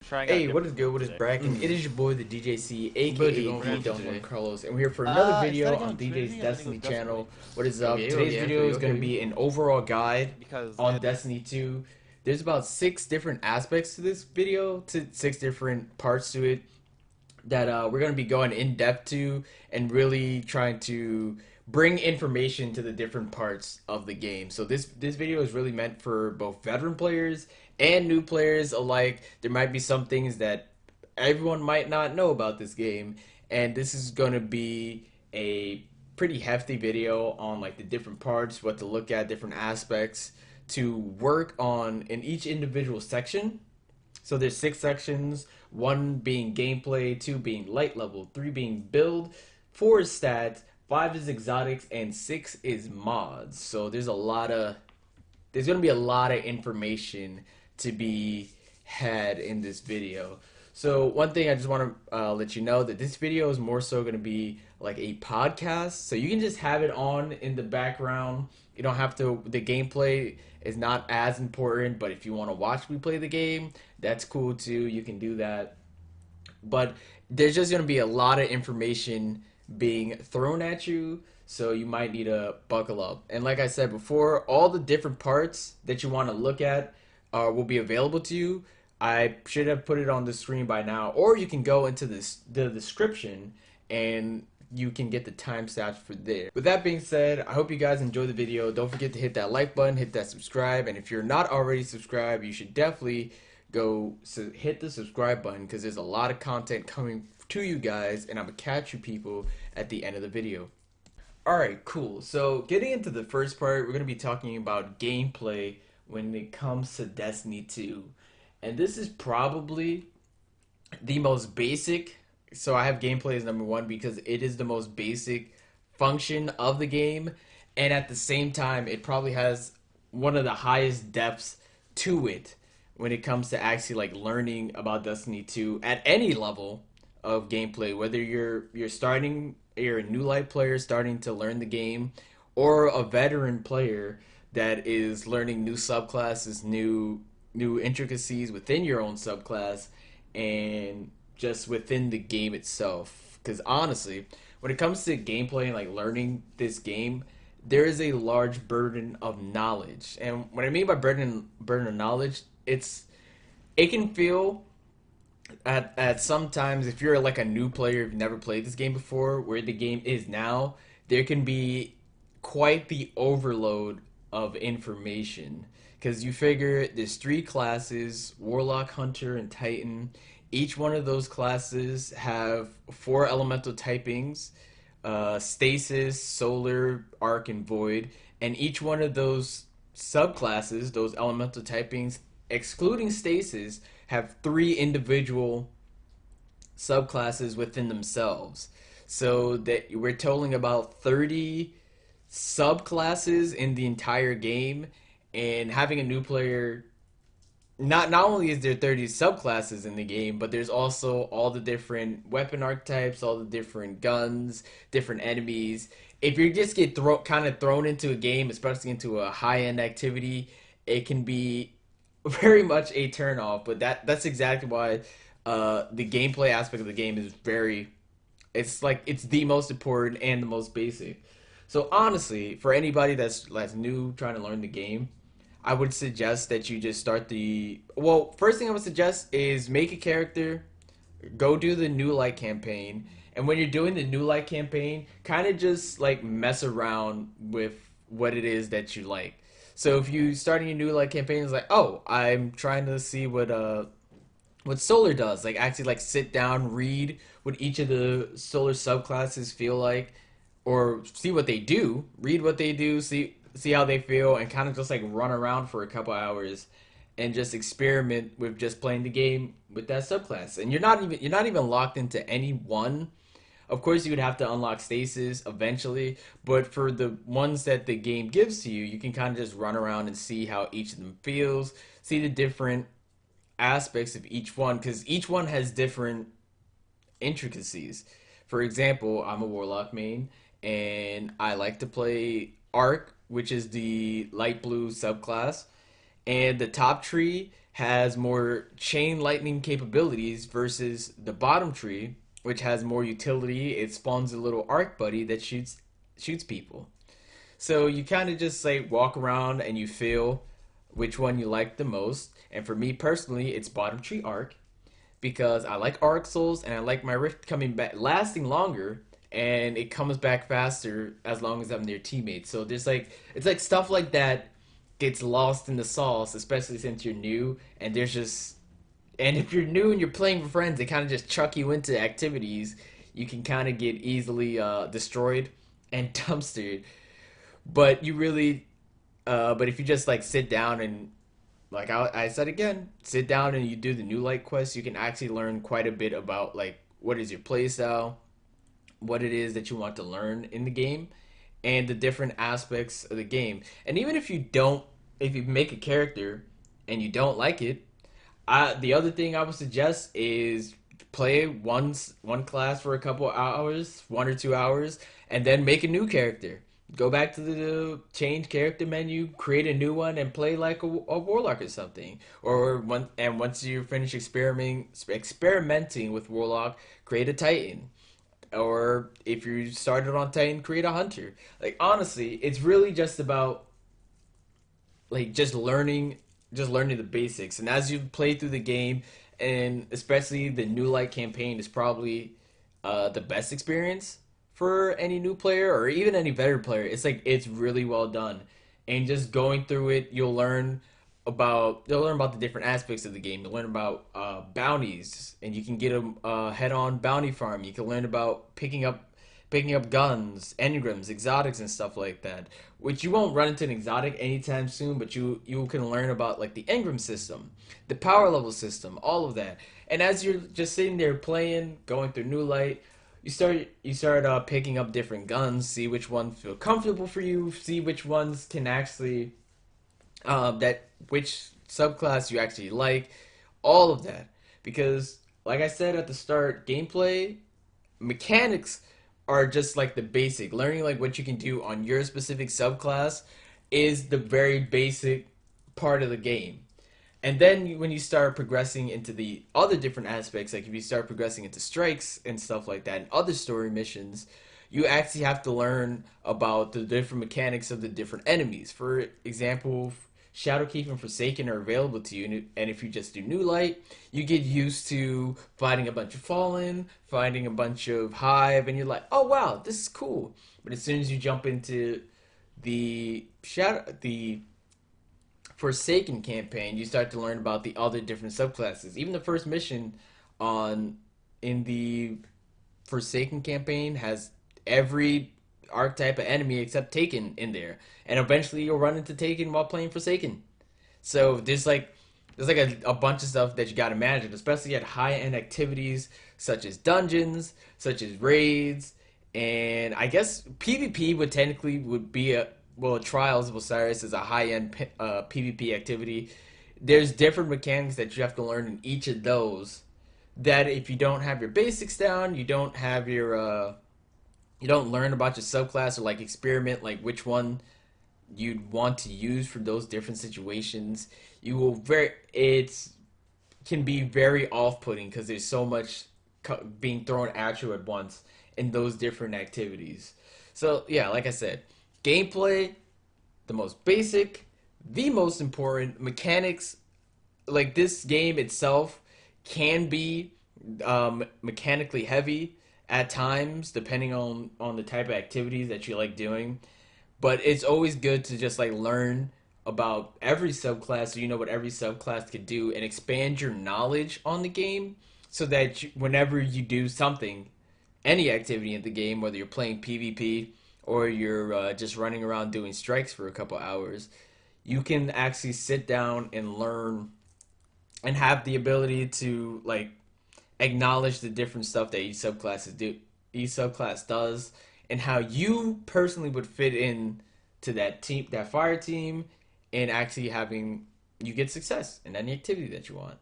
trying out Hey, what different is good? moves What is today. bracking? It is your boy, the DJC, aka Budget going the for Don Juan today. Carlos, and we're here for another video Instead of on going DJ's Trinity, I'm gonna go Destiny Destiny. channel. What is up? Okay, Today's okay, I video feel you, is I going feel to you. be an overall guide Because on Destiny 2. There's about 6 different aspects to this video, to 6 different parts to it that we're going to be going in depth to and really trying to bring information to the different parts of the game. So this video is really meant for both veteran players and new players alike. There might be some things that everyone might not know about this game, and this is going to be a pretty hefty video on like the different parts, what to look at, different aspects to work on in each individual section. So there's 6 sections, 1 being gameplay, 2 being light level, 3 being build, 4 is stats, 5 is exotics, and 6 is mods. So there's gonna be a lot of information to be had in this video. So one thing I just want to let you know that this video is more so going to be like a podcast, so you can just have it on in the background. You don't have to. The gameplay is not as important, but if you want to watch me play the game, that's cool too. You can do that. But there's just going to be a lot of information being thrown at you, so you might need to buckle up. And like I said before, all the different parts that you want to look at will be available to you. I should have put it on the screen by now, or you can go into the description and you can get the timestamps for there. With that being said, I hope you guys enjoy the video. Don't forget to hit that like button, hit that subscribe, and if you're not already subscribed, you should definitely go hit the subscribe button because there's a lot of content coming to you guys, and I'm gonna catch you people at the end of the video. Alright, cool. So getting into the first part, we're gonna be talking about gameplay when it comes to Destiny 2. And this is probably the most basic. So I have gameplay as number 1 because it is the most basic function of the game, and at the same time it probably has one of the highest depths to it when it comes to actually like learning about Destiny 2 at any level of gameplay, whether you're a new light player starting to learn the game, or a veteran player that is learning new subclasses, new intricacies within your own subclass, and just within the game itself. Because honestly, when it comes to gameplay and like learning this game, there is a large burden of knowledge. And what I mean by burden of knowledge, it can feel at sometimes, if you're like a new player, if you've never played this game before, where the game is now, there can be quite the overload of information. Because you figure there's 3 classes: Warlock, Hunter, and Titan. Each one of those classes have 4 elemental typings: Stasis, Solar, Arc, and Void. And each one of those subclasses, those elemental typings, excluding Stasis, have 3 individual subclasses within themselves. So that we're totaling about 30 subclasses in the entire game, and having a new player, not only is there 30 subclasses in the game, but there's also all the different weapon archetypes, all the different guns, different enemies. If you just get kind of thrown into a game, especially into a high-end activity, it can be very much a turn off. But that's exactly why the gameplay aspect of the game is it's the most important and the most basic. So honestly, for anybody that's new trying to learn the game, I would suggest that you just start first thing I would suggest is make a character, go do the New Light campaign, and when you're doing the New Light campaign, kind of just like mess around with what it is that you like. So if you starting a New Light campaign, it's like, oh, I'm trying to see what Solar does. Like actually like sit down, read what each of the Solar subclasses feel like, or see what they do, read what they do, see how they feel, and kind of just like run around for a couple hours and just experiment with just playing the game with that subclass. And you're not even locked into any one. Of course, you would have to unlock Stasis eventually, but for the ones that the game gives to you, you can kind of just run around and see how each of them feels, see the different aspects of each one, because each one has different intricacies. For example, I'm a Warlock main, and I like to play Arc, which is the light blue subclass, and the top tree has more chain lightning capabilities versus the bottom tree, which has more utility. It spawns a little arc buddy that shoots people. So you kind of just like walk around and you feel which one you like the most. And for me personally, it's bottom tree arc because I like arc souls and I like my rift coming back, lasting longer, and it comes back faster as long as I'm near teammates. So there's like it's like stuff like that gets lost in the sauce, especially since you're new and there's just and if you're new and you're playing with friends, they kind of just chuck you into activities. You can kind of get easily destroyed and dumpstered. But you really, but if you just like sit down and like I said again, sit down and you do the new light quest, you can actually learn quite a bit about like what is your playstyle, what it is that you want to learn in the game, and the different aspects of the game. And even if you don't, if you make a character and you don't like it, the other thing I would suggest is play one class for a couple hours, 1 or 2 hours, and then make a new character. Go back to the change character menu, create a new one, and play like a warlock or something. And once you finish experimenting with warlock, create a titan. Or if you started on titan, create a hunter. Like honestly, it's really just about like just learning the basics. And as you play through the game, and especially the new light campaign is probably the best experience for any new player or even any veteran player. It's like it's really well done, and just going through it, you'll learn about the different aspects of the game. You'll learn about bounties, and you can get a head-on bounty farm. You can learn about picking up guns, engrams, exotics, and stuff like that. Which you won't run into an exotic anytime soon, but you can learn about like the engram system, the power level system, all of that. And as you're just sitting there playing, going through new light, you start picking up different guns, see which ones feel comfortable for you, see which ones can actually that which subclass you actually like, all of that. Because like I said at the start, gameplay mechanics are just like the basic. Learning like what you can do on your specific subclass is the very basic part of the game. And then when you start progressing into the other different aspects, like if you start progressing into strikes and stuff like that, and other story missions, you actually have to learn about the different mechanics of the different enemies. For example, Shadowkeep and Forsaken are available to you, and if you just do New Light, you get used to fighting a bunch of Fallen, fighting a bunch of Hive, and you're like, oh wow, this is cool. But as soon as you jump into the Forsaken campaign, you start to learn about the other different subclasses. Even the first mission on in the Forsaken campaign has every archetype of enemy except Taken in there, and eventually you'll run into Taken while playing Forsaken. So there's like a bunch of stuff that you got to manage, especially at high end activities such as dungeons, such as raids, and I guess PvP would be a well, Trials of Osiris is a high end PvP activity. There's different mechanics that you have to learn in each of those. That if you don't have your basics down, you don't learn about your subclass or like experiment like which one you'd want to use for those different situations. You will very it's can be very off-putting because there's so much being thrown at you at once in those different activities. So yeah, like I said, gameplay, the most basic, the most important mechanics. Like this game itself can be mechanically heavy at times, depending on the type of activities that you like doing. But it's always good to just like learn about every subclass so you know what every subclass could do and expand your knowledge on the game so that whenever you do something, any activity in the game, whether you're playing PvP or you're just running around doing strikes for a couple hours, you can actually sit down and learn and have the ability to like acknowledge the different stuff that each subclass does, and how you personally would fit in to that team, that fire team, and actually having you get success in any activity that you want.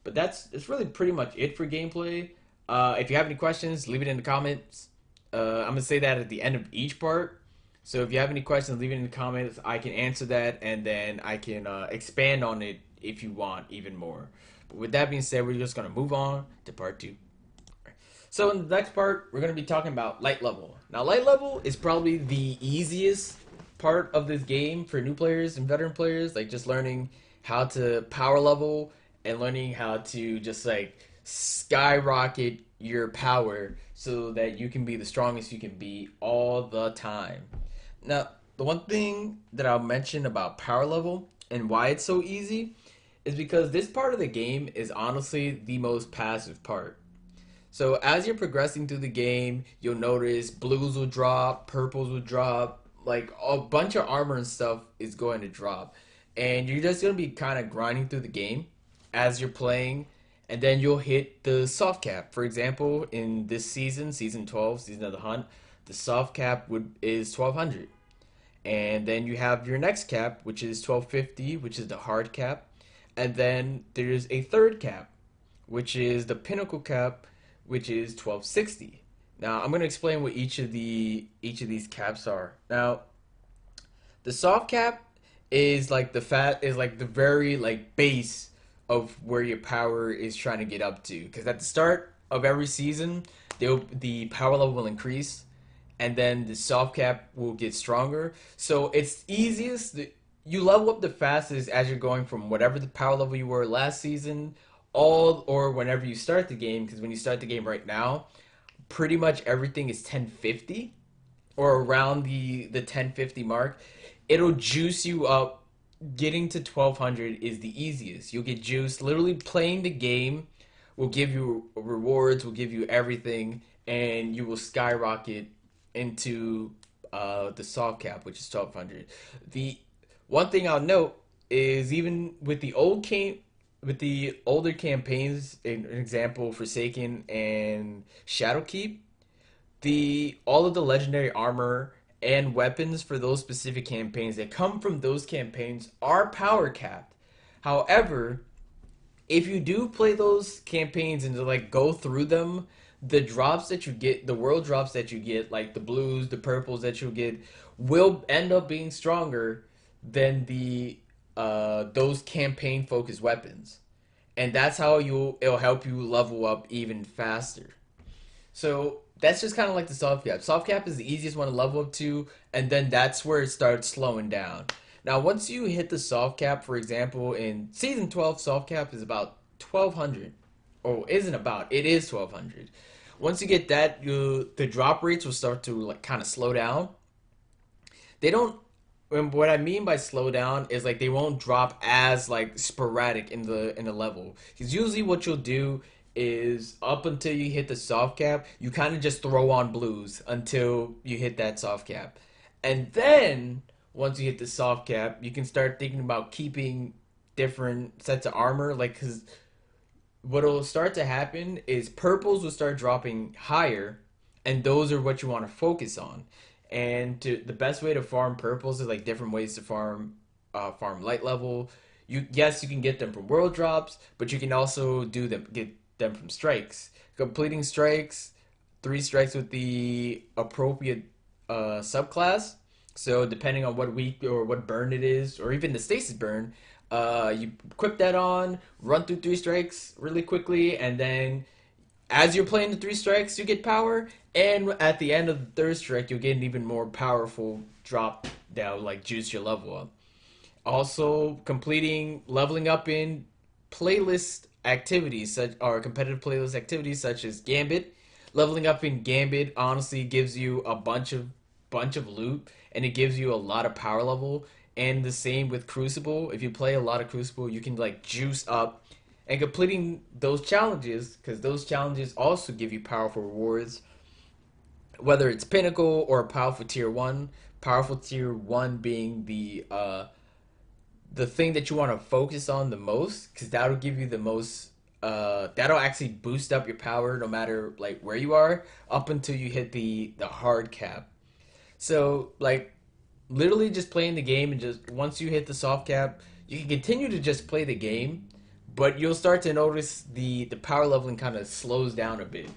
But it's really pretty much it for gameplay. If you have any questions, leave it in the comments. I'm gonna say that at the end of each part. So if you have any questions, leave it in the comments. I can answer that, and then I can expand on it if you want even more. But with that being said, we're just gonna move on to part two. So in the next part, we're going to be talking about light level. Now, light level is probably the easiest part of this game for new players and veteran players, like just learning how to power level and learning how to just like skyrocket your power so that you can be the strongest you can be all the time. Now, the one thing that I'll mention about power level and why it's so easy is because this part of the game is honestly the most passive part. So as you're progressing through the game, you'll notice blues will drop, purples will drop, like a bunch of armor and stuff is going to drop. And you're just going to be kind of grinding through the game as you're playing, and then you'll hit the soft cap. For example, in this season, season 12, season of the hunt, the soft cap is 1200. And then you have your next cap, which is 1250, which is the hard cap. And then there's a third cap, which is the pinnacle cap, which is 1260. Now I'm going to explain what each of these caps are. Now, the soft cap is like the very like base of where your power is trying to get up to, because at the start of every season, the power level will increase, and then the soft cap will get stronger. So it's easiest you level up the fastest as you're going from whatever the power level you were last season, all or whenever you start the game. Because when you start the game right now, pretty much everything is 1050 or around the 1050 mark. It'll juice you up. Getting to 1200 is the easiest. You'll get juiced. Literally playing the game will give you rewards, will give you everything, and you will skyrocket into the soft cap, which is 1200. The one thing I'll note is even with the older campaigns, an example Forsaken and Shadowkeep, the all of the legendary armor and weapons for those specific campaigns that come from those campaigns are power capped. However, if you do play those campaigns and to like go through them, the drops that you get, the world drops that you get, like the blues, the purples that you'll get, will end up being stronger than the those campaign focused weapons. And that's how it'll help you level up even faster. So that's just kind of like the soft cap. Soft cap is the easiest one to level up to, and then that's where it starts slowing down. Now, once you hit the soft cap, for example, in season 12, soft cap is about 1200. Oh, isn't about, it is 1200. Once you get that, the drop rates will start to like kind of slow down. They don't, and what I mean by slow down is like they won't drop as like sporadic in the level. Because usually what you'll do is up until you hit the soft cap, you kind of just throw on blues until you hit that soft cap. And then once you hit the soft cap, you can start thinking about keeping different sets of armor. Like, because what will start to happen is purples will start dropping higher, and those are what you want to focus on. And the best way to farm purples is like different ways to farm light level. You can get them from world drops, but you can also get them from strikes. Completing strikes, 3 strikes with the appropriate subclass. So depending on what week or what burn it is, or even the stasis burn, you equip that on, run through 3 strikes really quickly, and then as you're playing the 3 strikes, you get power, and at the end of the third strike, you'll get an even more powerful drop that'll like juice your level up. Also, completing leveling up in playlist activities such or competitive playlist activities such as Gambit. Leveling up in Gambit honestly gives you a bunch of loot, and it gives you a lot of power level. And the same with Crucible. If you play a lot of Crucible, you can like juice up, and completing those challenges, because those challenges also give you powerful rewards, whether it's Pinnacle or powerful tier 1. Powerful tier 1 being the thing that you want to focus on the most, because that'll give you the most that'll actually boost up your power no matter like where you are, up until you hit the hard cap. So like literally just playing the game, and just once you hit the soft cap, you can continue to just play the game, but you'll start to notice the power leveling kind of slows down a bit.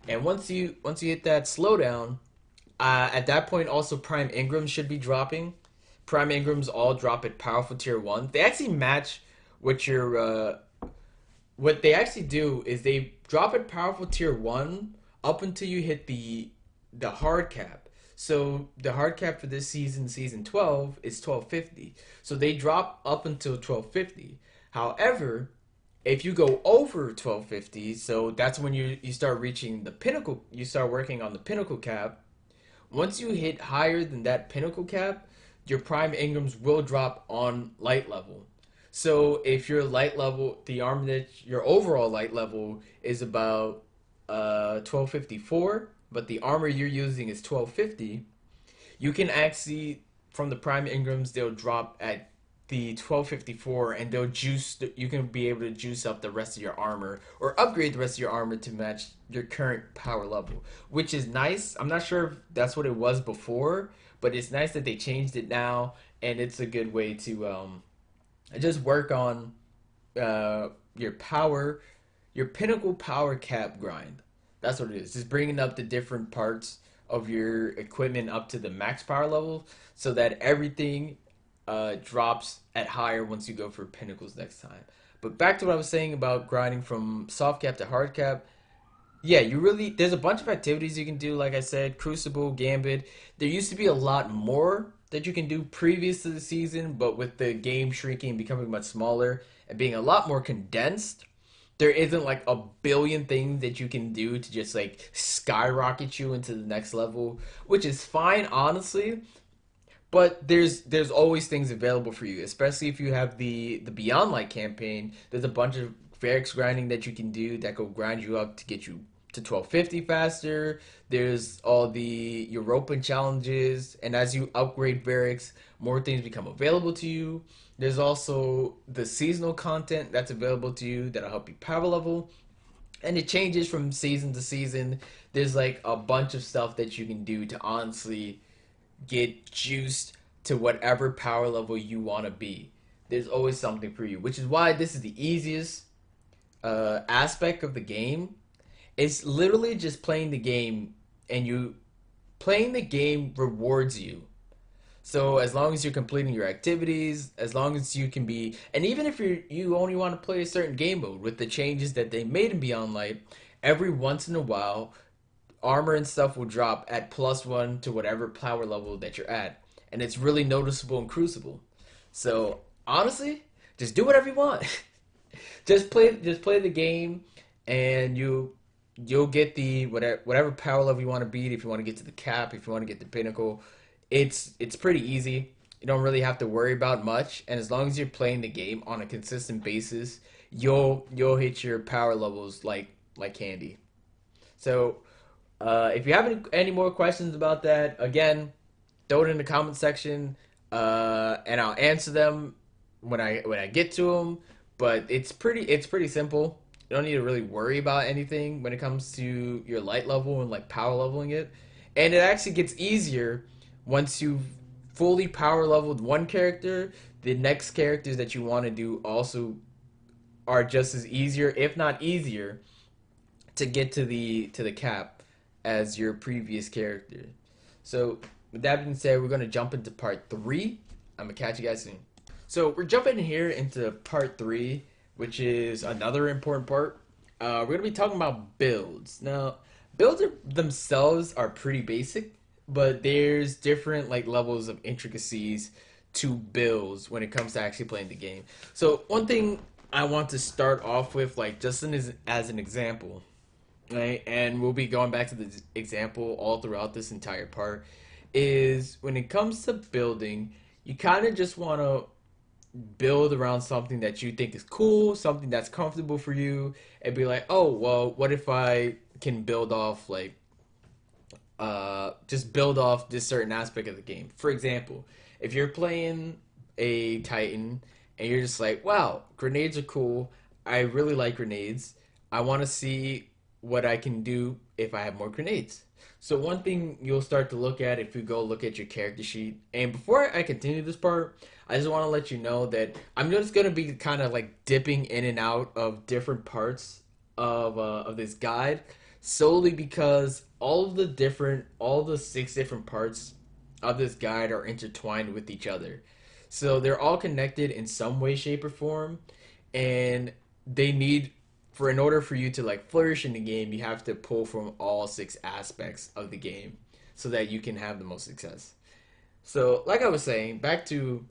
And once you hit that slowdown, at that point also Prime Ingrams should be dropping. Prime Ingrams all drop at powerful tier 1. They actually match what your what they actually do is they drop it powerful tier 1 up until you hit the hard cap. So the hard cap for this season, season 12, is 1250. So they drop up until 1250. However, if you go over 1250, so that's when you start reaching the pinnacle, you start working on the pinnacle cap. Once you hit higher than that pinnacle cap, your prime Ingrams will drop on light level. So if your light level, the armor that your overall light level is about 1254, but the armor you're using is 1250, you can actually from the prime Ingrams they'll drop at the 1254 and they'll juice you can be able to juice up the rest of your armor or upgrade the rest of your armor to match your current power level, which is nice. I'm not sure if that's what it was before, but it's nice that they changed it now, and it's a good way to just work on your power, your pinnacle power cap grind. That's what it is. Just bringing up the different parts of your equipment up to the max power level so that everything drops at higher once you go for pinnacles next time. But back to what I was saying about grinding from soft cap to hard cap. Yeah, you really there's a bunch of activities you can do. Like I said, Crucible, Gambit. There used to be a lot more that you can do previous to the season, but with the game shrinking, becoming much smaller, and being a lot more condensed, there isn't like a billion things that you can do to just like skyrocket you into the next level, which is fine, honestly. But there's always things available for you, especially if you have the Beyond Light campaign. There's a bunch of Varix grinding that you can do that will grind you up to get you to 1250 faster. There's all the European challenges, and as you upgrade Varix, more things become available to you. There's also the seasonal content that's available to you that'll help you power level, and it changes from season to season. There's like a bunch of stuff that you can do to honestly get juiced to whatever power level you want to be. There's always something for you, which is why this is the easiest aspect of the game. It's literally just playing the game, and you playing the game rewards you. So as long as you're completing your activities, as long as you can be, and even if you only want to play a certain game mode with the changes that they made in Beyond Light, every once in a while armor and stuff will drop at +1 to whatever power level that you're at, and it's really noticeable in Crucible. So honestly, just do whatever you want. Just play the game, and you'll get the whatever power level you want to beat. If you want to get to the cap, if you want to get the pinnacle, it's pretty easy. You don't really have to worry about much, and as long as you're playing the game on a consistent basis, you'll hit your power levels like candy. So if you have any more questions about that, again, throw it in the comment section, and I'll answer them when I get to them. But it's pretty simple. You don't need to really worry about anything when it comes to your light level and like power leveling it. And it actually gets easier once you've fully power leveled one character. The next characters that you want to do also are just as easier, if not easier, to get to the cap as your previous character. So with that being said, we're gonna jump into part 3. I'm gonna catch you guys soon. So we're jumping here into part 3, which is another important part. We're gonna be talking about builds. Now, builds themselves are pretty basic, but there's different like levels of intricacies to builds when it comes to actually playing the game. So one thing I want to start off with, like just as an example, right? And we'll be going back to this example all throughout this entire part, is when it comes to building, you kind of just want to build around something that you think is cool, something that's comfortable for you, and be like, oh, well, what if I can build off like just build off this certain aspect of the game. For example, if you're playing a Titan and you're just like, wow, grenades are cool. I really like grenades. I want to see what I can do if I have more grenades. So one thing you'll start to look at if you go look at your character sheet, and before I continue this part, I just want to let you know that I'm just gonna be kind of like dipping in and out of different parts of this guide, solely because all the 6 different parts of this guide are intertwined with each other. So they're all connected in some way, shape, or form. and they need for in order for you to like flourish in the game, you have to pull from all six aspects of the game so that you can have the most success. So, like I was saying, back to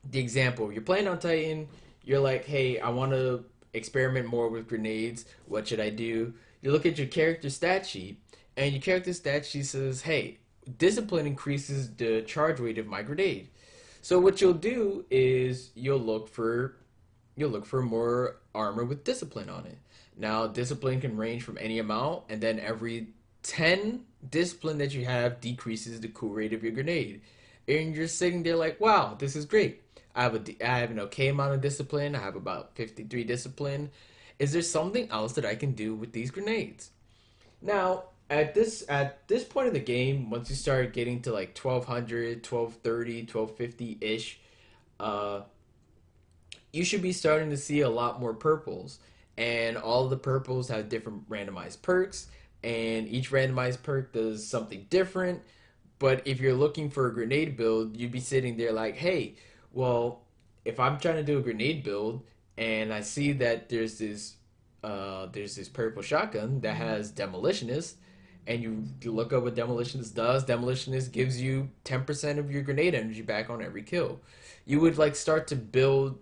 the example, you're playing on Titan, you're like, hey, I want to experiment more with grenades. What should I do? You look at your character stat sheet, and your character stat sheet says, hey, discipline increases the charge rate of my grenade. So what you'll do is you'll look for more armor with discipline on it. Now, discipline can range from any amount, and then every 10 discipline that you have decreases the cool rate of your grenade. And you're sitting there like, wow, this is great. I have an okay amount of discipline. I have about 53 discipline. Is there something else that I can do with these grenades? Now, at this point of the game, once you start getting to like 1200, 1230, 1250-ish, uh you should be starting to see a lot more purples. And all of the purples have different randomized perks, and each randomized perk does something different. But if you're looking for a grenade build, you'd be sitting there like, hey, well, if I'm trying to do a grenade build and I see that there's this purple shotgun that has demolitionist, and you look up what demolitionist does. Demolitionist gives you 10% of your grenade energy back on every kill. You would like start to build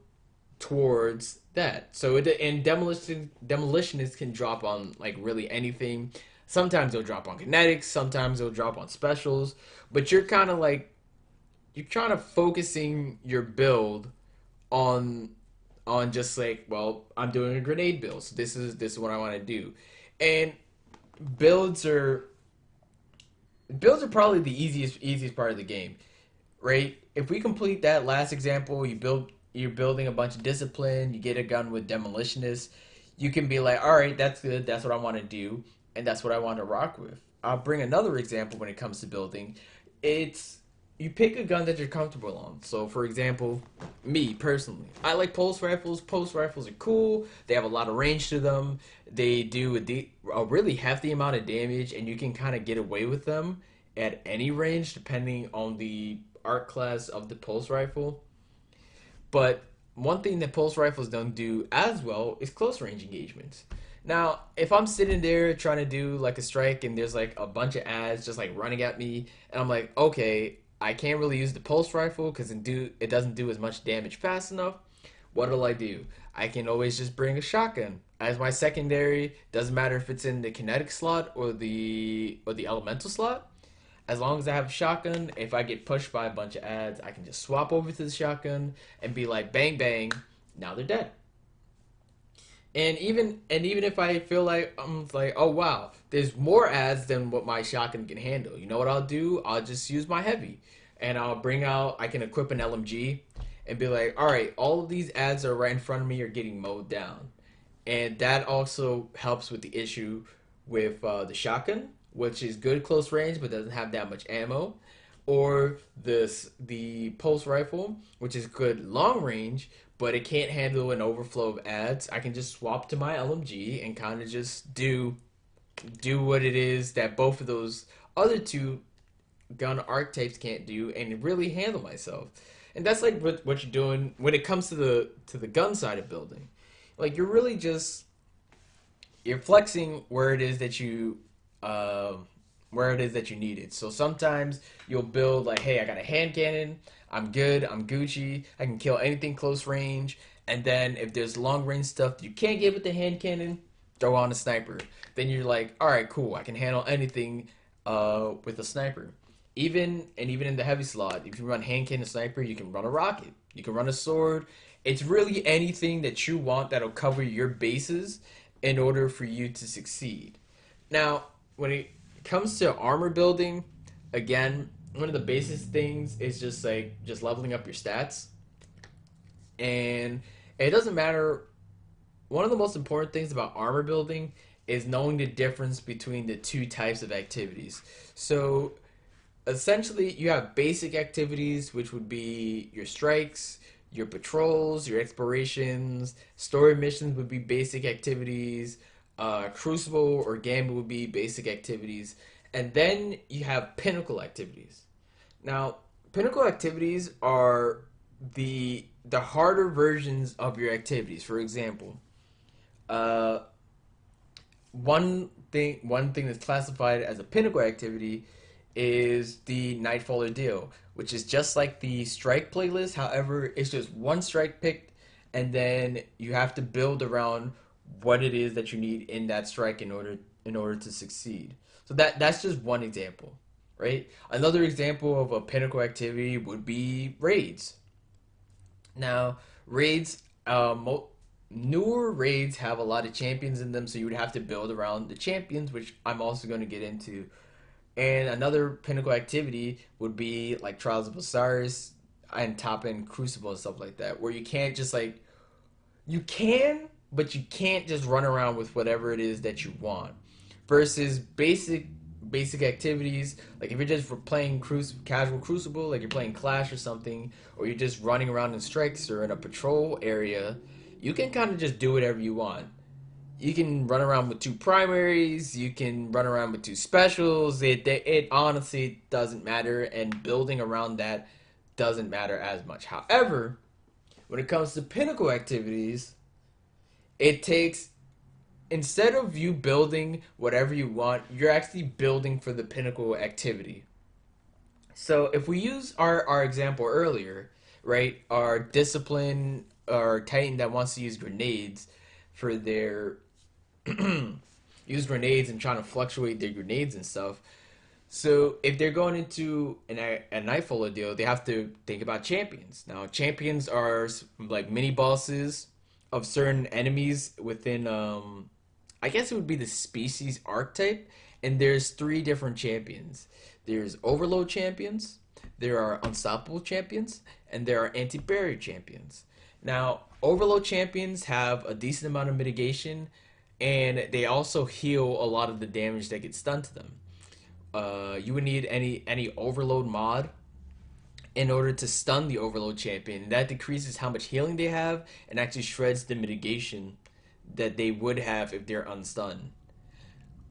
towards that. So and demolitionists can drop on like really anything. Sometimes they'll drop on kinetics, sometimes they'll drop on specials, but you're kind of like you're kind of focusing your build on just like, well, I'm doing a grenade build, so this is what I want to do. And builds are builds are probably the easiest part of the game, right? If we complete that last example, you're building a bunch of discipline, you get a gun with demolitionist, you can be like, all right, that's good, that's what I want to do, and that's what I want to rock with. I'll bring another example when it comes to building. It's you pick a gun that you're comfortable on. So, for example, me personally, I like pulse rifles. Pulse rifles are cool. They have a lot of range to them. They do a really hefty amount of damage, and you can kind of get away with them at any range depending on the art class of the pulse rifle. But one thing that pulse rifles don't do as well is close range engagements. Now, if I'm sitting there trying to do like a strike and there's like a bunch of ads just like running at me, and I'm like, okay, I can't really use the pulse rifle because it doesn't do as much damage fast enough. What do I do? I can always just bring a shotgun as my secondary. Doesn't matter if it's in the kinetic slot or the elemental slot. As long as I have a shotgun, if I get pushed by a bunch of ads, I can just swap over to the shotgun and be like, bang bang, now they're dead. And even if I feel like I'm like, oh wow, there's more ads than what my shotgun can handle. You know what I'll do? I'll just use my heavy, and I'll bring out. I can equip an LMG, and be like, all right, all of these ads that are right in front of me are getting mowed down, and that also helps with the issue with the shotgun, which is good close range but doesn't have that much ammo, or the pulse rifle, which is good long range but it can't handle an overflow of ads. I can just swap to my LMG and kind of just do what it is that both of those other two gun archetypes can't do, and really handle myself. And that's like what you're doing when it comes to the gun side of building. Like you're really just you're flexing where it is that you need it. So sometimes you'll build like, hey, I got a hand cannon, I'm good, I'm Gucci, I can kill anything close range. And then if there's long range stuff that you can't get with the hand cannon, throw on a sniper. Then you're like, all right, cool, I can handle anything with a sniper. Even in the heavy slot, if you run hand cannon sniper, you can run a rocket, you can run a sword. It's really anything that you want that'll cover your bases in order for you to succeed. Now, when it comes to armor building, again, one of the basic things is just leveling up your stats. And it doesn't matter. One of the most important things about armor building is knowing the difference between the two types of activities. So essentially, you have basic activities, which would be your strikes, your patrols, your explorations. Story missions would be basic activities. Crucible or Gambit would be basic activities. And then you have pinnacle activities. Now, pinnacle activities are the harder versions of your activities. For example, uh, one thing that's classified as a pinnacle activity is the Nightfall Ordeal, which is just like the strike playlist. However, it's just one strike picked, and then you have to build around what it is that you need in that strike in order to succeed. So that's just one example, right? Another example of a pinnacle activity would be raids. Now, raids, newer raids have a lot of champions in them, so you would have to build around the champions, which I'm also going to get into. And another pinnacle activity would be like Trials of Osiris and Top End Crucible and stuff like that, where you can't just like you can, but you can't just run around with whatever it is that you want. Versus basic activities, like if you're just playing casual Crucible, like you're playing Clash or something, or you're just running around in strikes or in a patrol area, you can kind of just do whatever you want. You can run around with two primaries. You can run around with two specials. It honestly doesn't matter, and building around that doesn't matter as much. However, when it comes to pinnacle activities, it takes instead of you building whatever you want, you're actually building for the pinnacle activity. So if we use our example earlier, right, our discipline, our titan that wants to use grenades for their use grenades and trying to fluctuate their grenades and stuff. So if they're going into a Nightfall deal, they have to think about champions. Now, champions are like mini bosses of certain enemies within, I guess it would be the species archetype. And there's three different champions. There's Overload champions, there are Unstoppable champions, and there are Anti-Barrier champions. Now, Overload champions have a decent amount of mitigation, and they also heal a lot of the damage that gets done to them. You would need any overload mod in order to stun the overload champion. That decreases how much healing they have and actually shreds the mitigation that they would have if they're unstunned.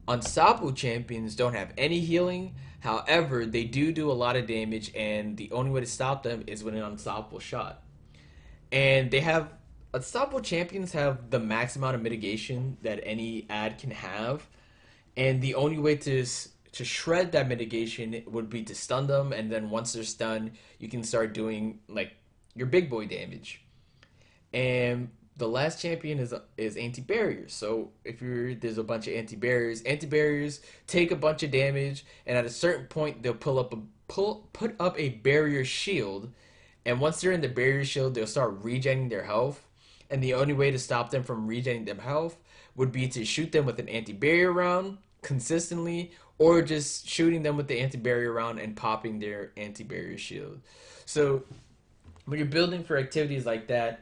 Unstoppable champions don't have any healing. However, they do a lot of damage, and the only way to stop them is with an unstoppable shot. And they have unstoppable champions have the max amount of mitigation that any ad can have, and the only way to shred that mitigation would be to stun them, and then once they're stunned, you can start doing like your big boy damage. And the last champion is anti-barriers. So if you're there's a bunch of anti-barriers take a bunch of damage, and at a certain point they'll put up a barrier shield, and once they're in the barrier shield, they'll start regenerating their health. And the only way to stop them from regenerating their health would be to shoot them with an anti-barrier round consistently, or just shooting them with the anti-barrier round and popping their anti-barrier shield. So when you're building for activities like that,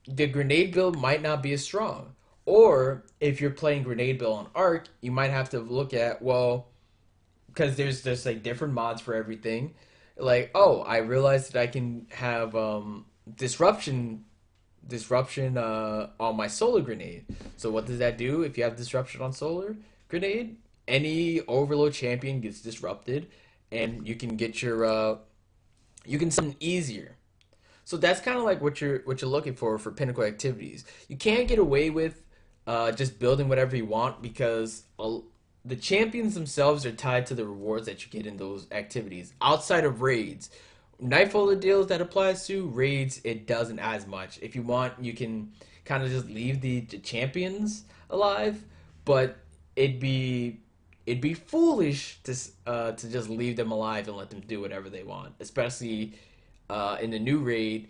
the grenade build might not be as strong. Or if you're playing grenade build on Arc, you might have to look at, well, because there's just like different mods for everything. Like, oh, I realized that I can have disruption on my solar grenade. So what does that do if you have disruption on solar grenade? Any overload champion gets disrupted, and you can get your you can summon easier. So that's kind of like what you're looking for pinnacle activities. You can't get away with just building whatever you want, because the champions themselves are tied to the rewards that you get in those activities outside of raids. Nightfall deals that applies to raids, it doesn't as much. If you want, you can kind of just leave the champions alive, but it'd be it'd be foolish to just leave them alive and let them do whatever they want, especially in the new raid.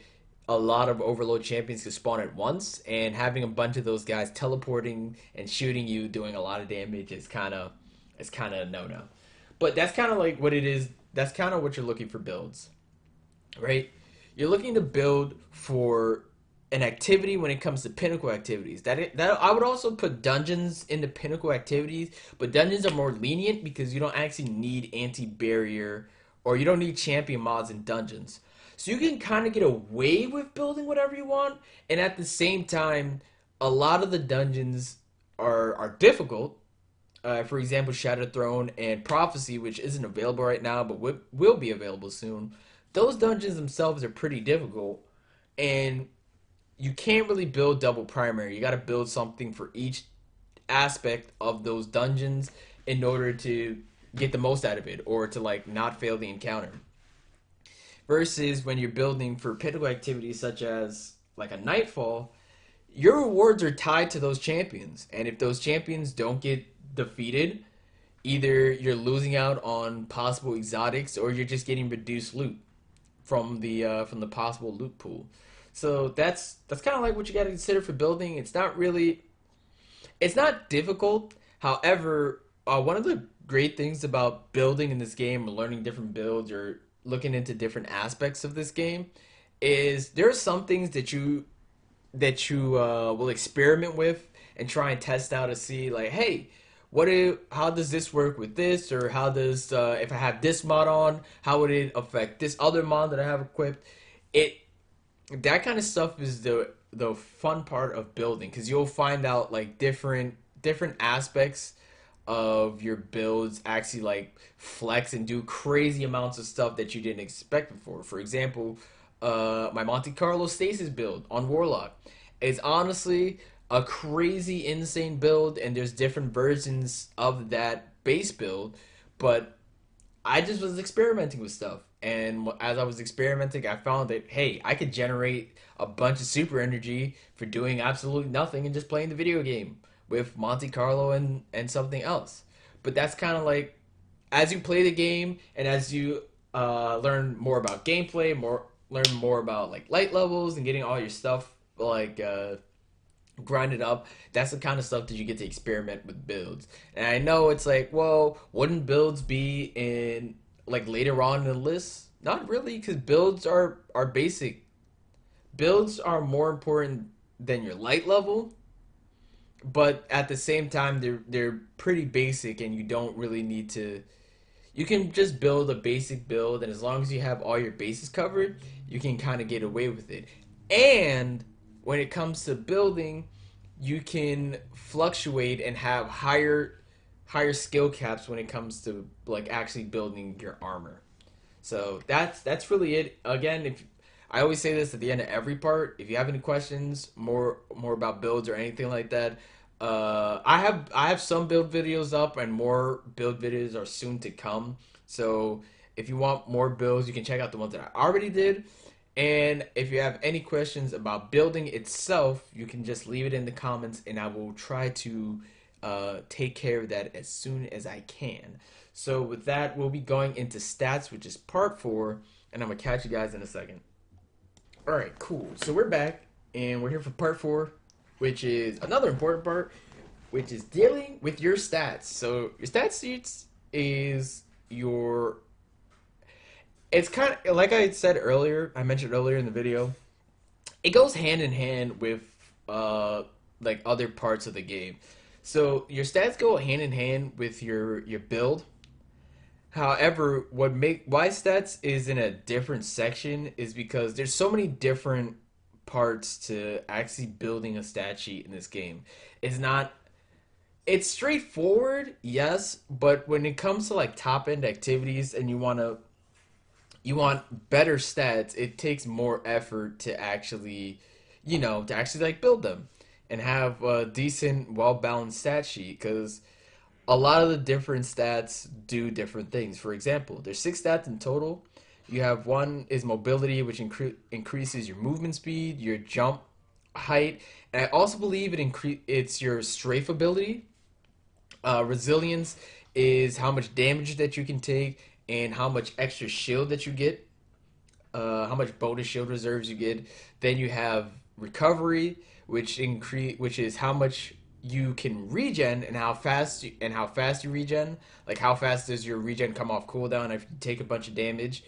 A lot of overload champions can spawn at once, and having a bunch of those guys teleporting and shooting you, doing a lot of damage is kind of a no no. But that's kind of like what it is. That's kind of what you're looking for builds, right? You're looking to build for an activity when it comes to pinnacle activities. That I would also put dungeons into pinnacle activities, but dungeons are more lenient because you don't actually need anti-barrier, or you don't need champion mods in dungeons. So you can kind of get away with building whatever you want, and at the same time, a lot of the dungeons are difficult. For example, Shattered Throne and Prophecy, which isn't available right now, but will be available soon. those dungeons themselves are pretty difficult, and you can't really build double primary. You got to build something for each aspect of those dungeons in order to get the most out of it or to like not fail the encounter. Versus when you're building for pinnacle activities such as like a nightfall, your rewards are tied to those champions. And if those champions don't get defeated, either you're losing out on possible exotics or you're just getting reduced loot from the possible loot pool. So that's kind of like what you got to consider for building. It's not difficult. However, one of the great things about building in this game, or learning different builds, or looking into different aspects of this game, is there are some things that you will experiment with and try and test out to see like, hey, how does this work with this, or how does if I have this mod on, how would it affect this other mod that I have equipped? It That kind of stuff is the fun part of building because you'll find out like different aspects of your builds actually like flex and do crazy amounts of stuff that you didn't expect before. For example, my Monte Carlo Stasis build on Warlock is honestly a crazy insane build, and there's different versions of that base build, but I just was experimenting with stuff. And as I was experimenting, I found that, hey, I could generate a bunch of super energy for doing absolutely nothing and just playing the video game with Monte Carlo and something else. But that's kind of like, as you play the game and as you learn more about gameplay, learn more about like light levels and getting all your stuff like grind it up. That's the kind of stuff that you get to experiment with builds. And I know it's like, well, wouldn't builds be in like later on in the list? Not really, because builds are basic. Builds are more important than your light level, but at the same time, they're pretty basic, and you don't really need to. You can just build a basic build, and as long as you have all your bases covered, you can kind of get away with it. And when it comes to building, you can fluctuate and have higher skill caps when it comes to like actually building your armor. So that's really it. Again, if I always say this at the end of every part, if you have any questions more about builds or anything like that, I have some build videos up, and more build videos are soon to come. So if you want more builds, you can check out the ones that I already did. And if you have any questions about building itself, you can just leave it in the comments, and I will try to take care of that as soon as I can. So with that, we'll be going into stats, which is part 4, and I'm gonna catch you guys in a second. All right, cool. So we're back, and we're here for part 4, which is another important part, which is dealing with your stats. So your stat sheets is your it's kind of like I said earlier, I mentioned earlier in the video, it goes hand in hand with like other parts of the game. So your stats go hand in hand with your build. However, why stats is in a different section is because there's so many different parts to actually building a stat sheet in this game. It's not it's straightforward, yes, but when it comes to like top end activities and you want better stats, it takes more effort to actually, to actually like build them and have a decent, well balanced stat sheet because a lot of the different stats do different things. For example, there's 6 stats in total. You have one is mobility, which increases your movement speed, your jump height, and I also believe it's your strafe ability. Resilience is how much damage that you can take and how much extra shield that you get, how much bonus shield reserves you get. Then you have recovery, which is how much you can regen and how fast you regen. Like how fast does your regen come off cooldown if you take a bunch of damage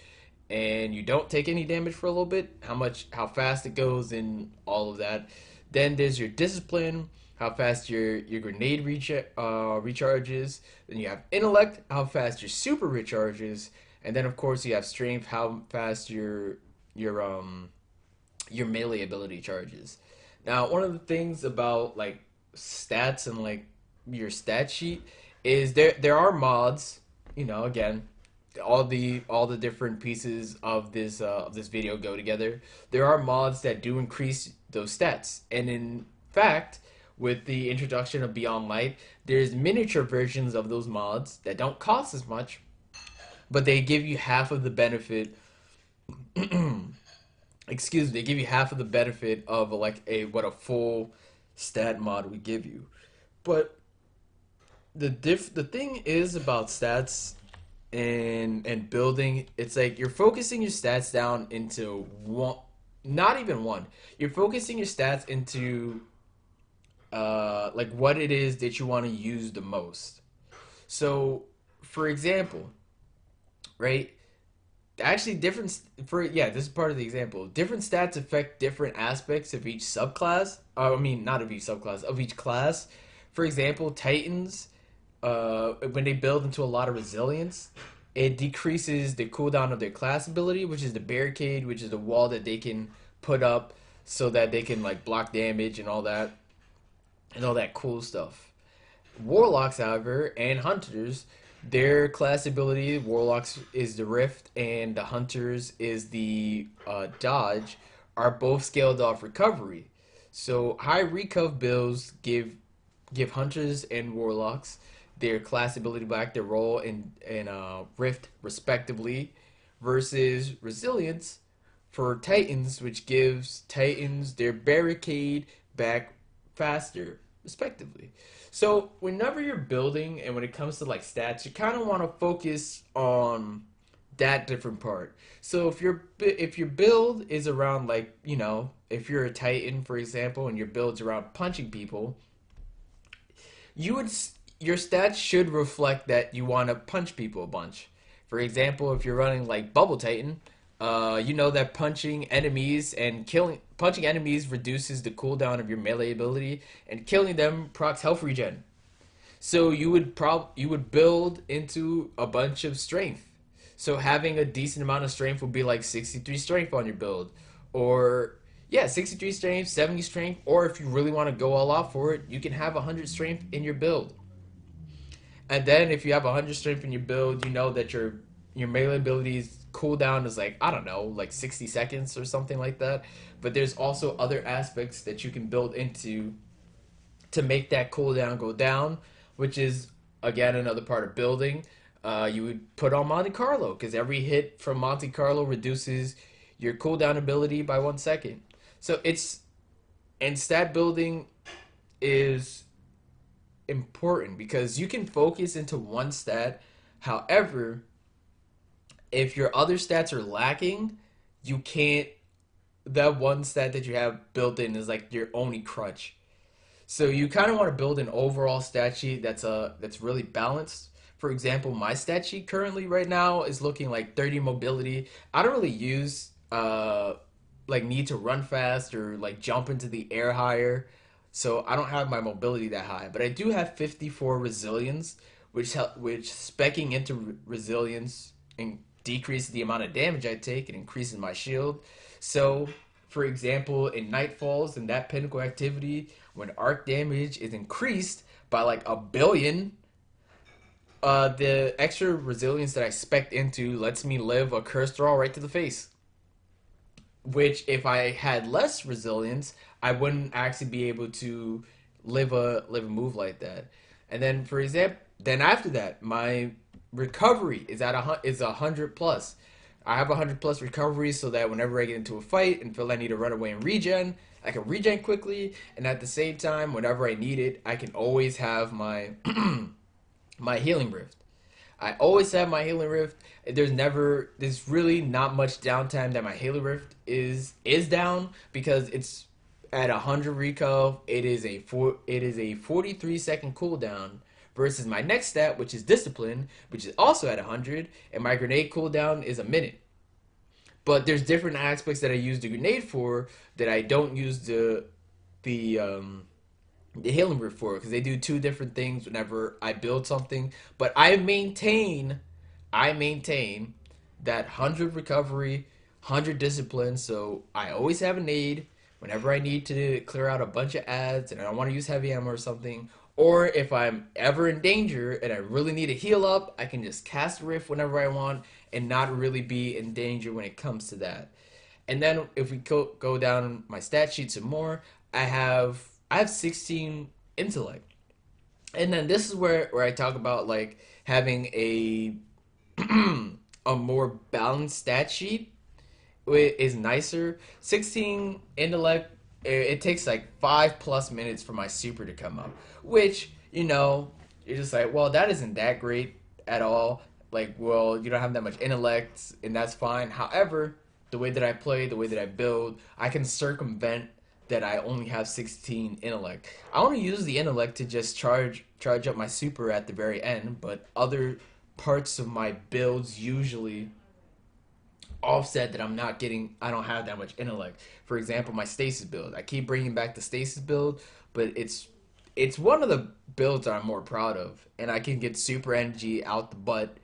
and you don't take any damage for a little bit, how fast it goes and all of that. Then there's your discipline, how fast your grenade recharges. Then you have intellect, how fast your super recharges, and then of course you have strength, how fast your melee ability charges. Now, one of the things about like stats and like your stat sheet is there are mods, again, all the different pieces of this video go together. There are mods that do increase those stats, and in fact, with the introduction of Beyond Light, there's miniature versions of those mods that don't cost as much, but they give you half of the benefit. Excuse me, they give you half of the benefit of like a what a full stat mod would give you. But the thing is about stats and building, it's like you're focusing your stats down into one, not even one. You're focusing your stats into like what it is that you want to use the most. So, for example, right? Actually, different for yeah, this is part of the example. Different stats affect different aspects of each subclass. I mean, not of each subclass, of each class. For example, Titans, when they build into a lot of resilience, it decreases the cooldown of their class ability, which is the barricade, which is the wall that they can put up so that they can like block damage and all that cool stuff. Warlocks, however, and hunters, their class ability, Warlocks is the Rift and the Hunters is the Dodge, are both scaled off recovery. So high recov builds give Hunters and Warlocks their class ability back, their role in Rift respectively, versus Resilience for Titans, which gives Titans their barricade back faster, respectively. So whenever you're building and when it comes to like stats, you kind of want to focus on that different part. So if your build is around like, if you're a Titan, for example, and your build's around punching people, you would your stats should reflect that you want to punch people a bunch. For example, if you're running like Bubble Titan, you know that punching enemies reduces the cooldown of your melee ability, and killing them procs health regen. So you would build into a bunch of strength. So having a decent amount of strength would be like 63 strength on your build, or yeah, 63 strength, 70 strength, or if you really want to go all out for it, you can have 100 strength in your build. And then if you have 100 strength in your build, you know that your melee abilities cooldown is like, I don't know, like 60 seconds or something like that. But there's also other aspects that you can build into to make that cooldown go down, which is again another part of building. You would put on Monte Carlo because every hit from Monte Carlo reduces your cooldown ability by 1 second. So it's and stat building is important because you can focus into one stat. However, if your other stats are lacking, you can't. That one stat that you have built in is like your only crutch. So you kind of want to build an overall stat sheet that's really balanced. For example, my stat sheet currently right now is looking like 30 mobility. I don't really use like need to run fast or like jump into the air higher. So I don't have my mobility that high, but I do have 54 resilience, which specking into resilience and decreases the amount of damage I take and increases my shield. So, for example, in Nightfalls and that pinnacle activity, when arc damage is increased by like a billion, the extra resilience that I spec into lets me live a curse draw right to the face. Which, if I had less resilience, I wouldn't actually be able to live a move like that. And then, for example, then after that, my recovery is 100 plus. I have 100 plus recovery so that whenever I get into a fight and feel I need to run away and regen, I can regen quickly. And at the same time, whenever I need it, I can always have my my healing rift. I always have my healing rift. There's really not much downtime that my healing rift is down because it's at 100 recov. It is a 43-second cooldown versus my next stat, which is discipline, which is also at 100, and my grenade cooldown is a minute. But there's different aspects that I use the grenade for that I don't use the the healing root for because they do two different things whenever I build something. But I maintain that 100 recovery, 100 discipline. So I always have a nade whenever I need to clear out a bunch of ads and I don't want to use heavy ammo or something, Or if I'm ever in danger and I really need to heal up, I can just cast Rift whenever I want and not really be in danger when it comes to that. And then if we go down my stat sheet some more, I have 16 intellect. And then this is where I talk about like having a a more balanced stat sheet is nicer. 16 intellect, it takes like 5+ minutes for my super to come up, which, you're just like, well, that isn't that great at all. Like, well, you don't have that much intellect, and that's fine. However, the way that I play, the way that I build, I can circumvent that I only have 16 intellect. I want to use the intellect to just charge up my super at the very end, but other parts of my builds usually offset that I don't have that much intellect. For example, my stasis build. I keep bringing back the stasis build, but it's one of the builds that I'm more proud of, and I can get super energy out the butt,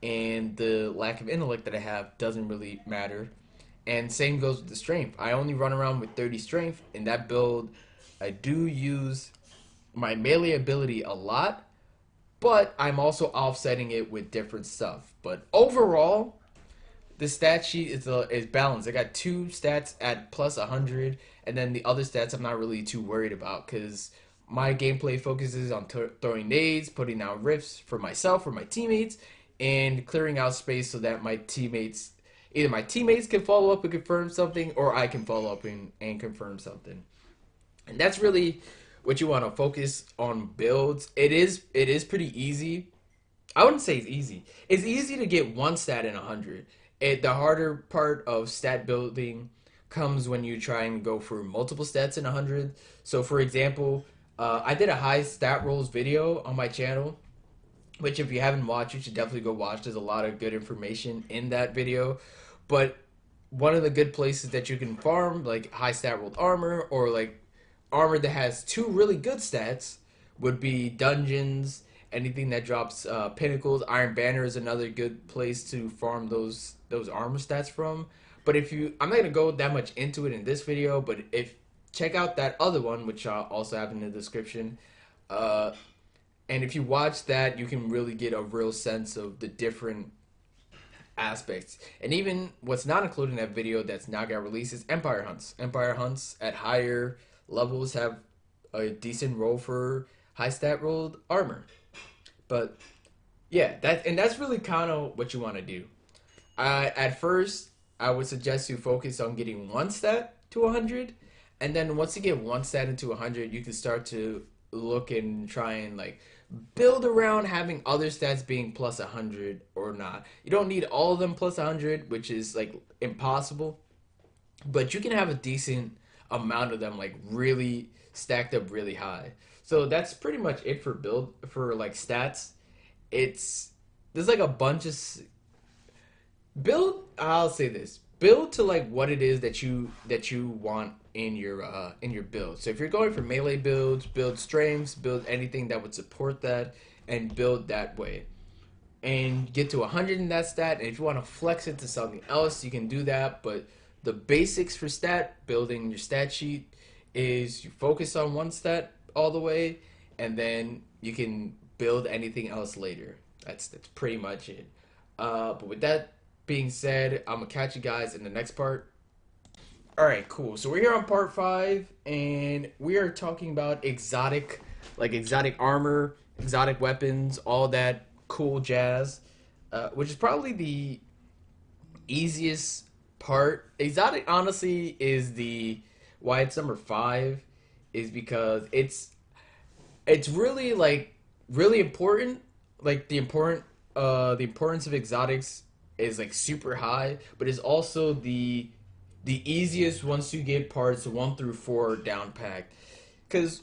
and the lack of intellect that I have doesn't really matter. And same goes with the strength. I only run around with 30 strength. In that build, I do use my melee ability a lot, but I'm also offsetting it with different stuff. But overall, the stat sheet is balanced. I got two stats at plus 100, and then the other stats I'm not really too worried about because my gameplay focuses on throwing nades, putting out rifts for myself or my teammates, and clearing out space so that either my teammates can follow up and confirm something, or I can follow up and confirm something. And that's really what you want to focus on builds. It is pretty easy. I wouldn't say it's easy. It's easy to get one stat in 100. The harder part of stat building comes when you try and go for multiple stats in 100. So, for example, I did a high stat rolls video on my channel, which if you haven't watched, you should definitely go watch. There's a lot of good information in that video. But one of the good places that you can farm, like high stat rolled armor or like armor that has two really good stats, would be dungeons. Anything that drops pinnacles, Iron Banner is another good place to farm those armor stats from. But I'm not gonna go that much into it in this video. But if check out that other one, which I'll also have in the description. And if you watch that, you can really get a real sense of the different aspects. And even what's not included in that video that's not got released is Empire Hunts. Empire Hunts at higher levels have a decent roll for high stat rolled armor. But yeah, that's really kind of what you want to do. At first, I would suggest you focus on getting one stat to 100, and then once you get one stat into 100, you can start to look and try and like build around having other stats being plus 100 or not. You don't need all of them plus 100, which is like impossible, but you can have a decent amount of them like really stacked up really high. So that's pretty much it for build for like stats. It's there's like a bunch of build. I'll say this: build to like what it is that you want in your build. So if you're going for melee builds, build strengths, build anything that would support that, and build that way. And get to 100 in that stat. And if you want to flex it to something else, you can do that. But the basics for stat building your stat sheet is you focus on one stat all the way, and then you can build anything else later. That's pretty much it. But with that being said, I'm gonna catch you guys in the next part. All right, cool. So we're here on part 5, and we are talking about exotic armor, exotic weapons, all that cool jazz, which is probably the easiest part. Exotic, honestly, is the why it's number 5 is because it's really like really important. Like the importance of exotics is like super high, but it's also the easiest once you get parts 1 through 4 down packed. Because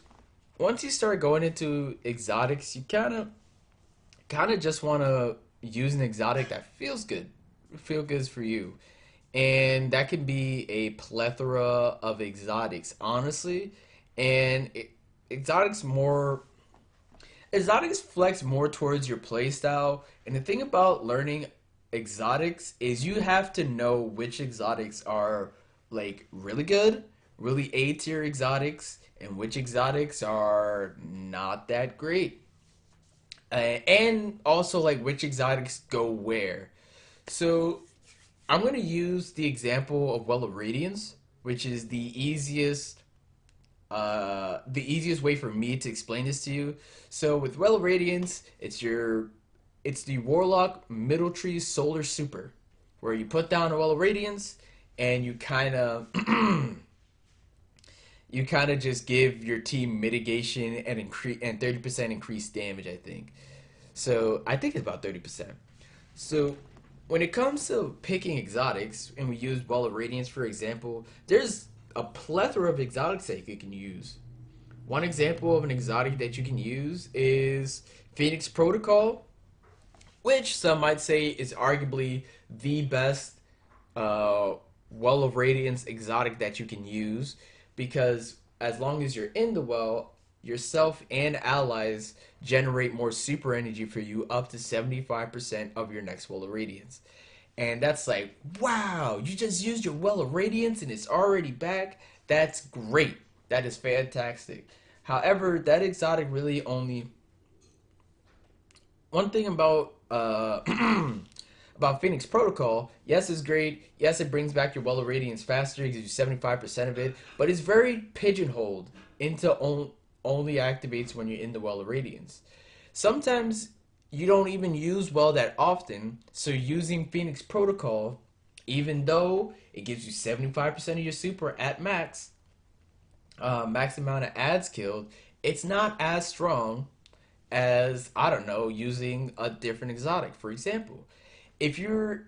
once you start going into exotics, you kind of just want to use an exotic that feels good, feel good for you, and that can be a plethora of exotics, honestly. And exotics more exotics flex more towards your playstyle. And the thing about learning exotics is you have to know which exotics are like really good, really A tier exotics and which exotics are not that great. And also like which exotics go where. So I'm gonna use the example of Well of Radiance, which is the easiest way for me to explain this to you. So with Well of Radiance, it's the Warlock Middle Tree Solar Super, where you put down a Well of Radiance and you kind of just give your team mitigation and increase and 30% increased damage, I think. So I think it's about 30%. So when it comes to picking exotics, and we use Ball of Radiance for example, there's a plethora of exotics that you can use. One example of an exotic that you can use is Phoenix Protocol, which some might say is arguably the best uh, Well of Radiance exotic that you can use, because as long as you're in the well, yourself and allies generate more super energy for you up to 75% of your next Well of Radiance. And that's like, wow, you just used your Well of Radiance and it's already back? That's great. That is fantastic. However, that exotic really only one thing about about Phoenix Protocol, yes, it's great. Yes, it brings back your Well of Radiance faster, gives you 75% of it, but it's very pigeonholed into only activates when you're in the Well of Radiance. Sometimes you don't even use Well that often, so using Phoenix Protocol, even though it gives you 75% of your super at max amount of ads killed, it's not as strong as, I don't know, using a different exotic. For example, if you're,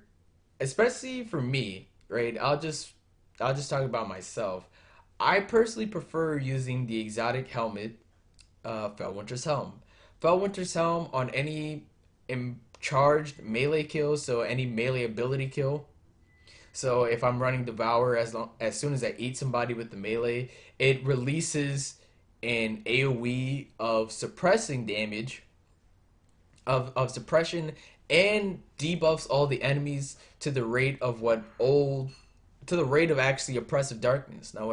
especially for me, right? I'll just talk about myself. I personally prefer using the exotic helmet, Felwinter's Helm. Felwinter's Helm on any charged melee kill, so any melee ability kill. So if I'm running Devour, as soon as I eat somebody with the melee, it releases an AoE of suppressing damage, of suppression, and debuffs all the enemies to the rate of actually oppressive darkness. Now,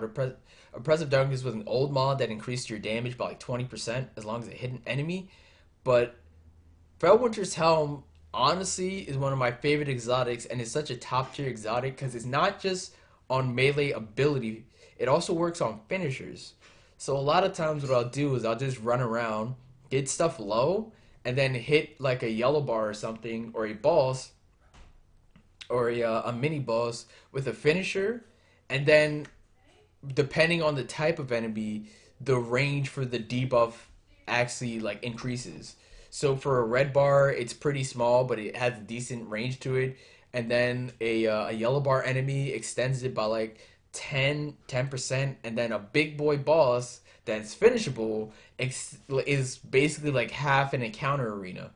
oppressive darkness was an old mod that increased your damage by like 20% as long as it hit an enemy, but Felwinter's Helm honestly is one of my favorite exotics, and it's such a top tier exotic because it's not just on melee ability, it also works on finishers. So a lot of times what I'll do is I'll just run around, get stuff low, and then hit like a yellow bar or something, or a boss, or a mini boss with a finisher, and then depending on the type of enemy, the range for the debuff actually like increases. So for a red bar, it's pretty small, but it has a decent range to it. And then a yellow bar enemy extends it by like 10%, and then a big boy boss that's finishable is basically like half an encounter arena.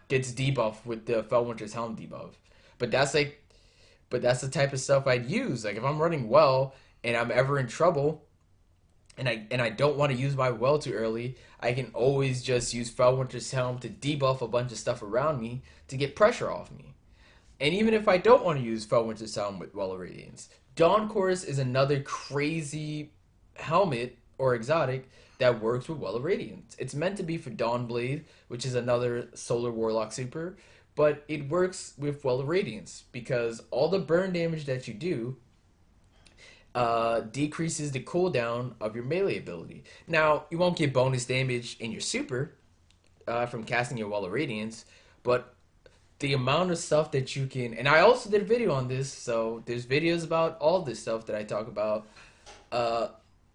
Gets debuff with the Felwinter's Helm debuff. But that's like but that's the type of stuff I'd use. Like if I'm running well and I'm ever in trouble and I don't want to use my well too early, I can always just use Felwinter's Helm to debuff a bunch of stuff around me to get pressure off me. And even if I don't want to use Felwinter's Helm with Well of Radiance, Dawn Chorus is another crazy helmet or exotic that works with Well of Radiance. It's meant to be for Dawnblade, which is another Solar Warlock super, but it works with Well of Radiance because all the burn damage that you do decreases the cooldown of your melee ability. Now, you won't get bonus damage in your super from casting your Wall of Radiance, but the amount of stuff that you can, and I also did a video on this, so there's videos about all this stuff that I talk about. Uh,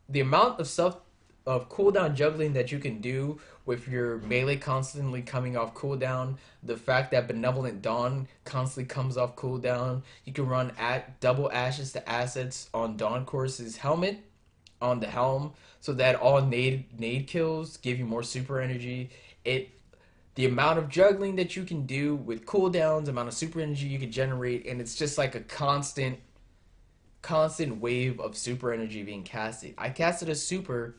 the amount of stuff of cooldown juggling that you can do with your melee constantly coming off cooldown, the fact that Benevolent Dawn constantly comes off cooldown, you can run at double ashes to assets on Dawn Course's helmet on the helm, so that all nade kills give you more super energy. It The amount of juggling that you can do with cooldowns, the amount of super energy you can generate, and it's just like a constant wave of super energy being casted. I casted a super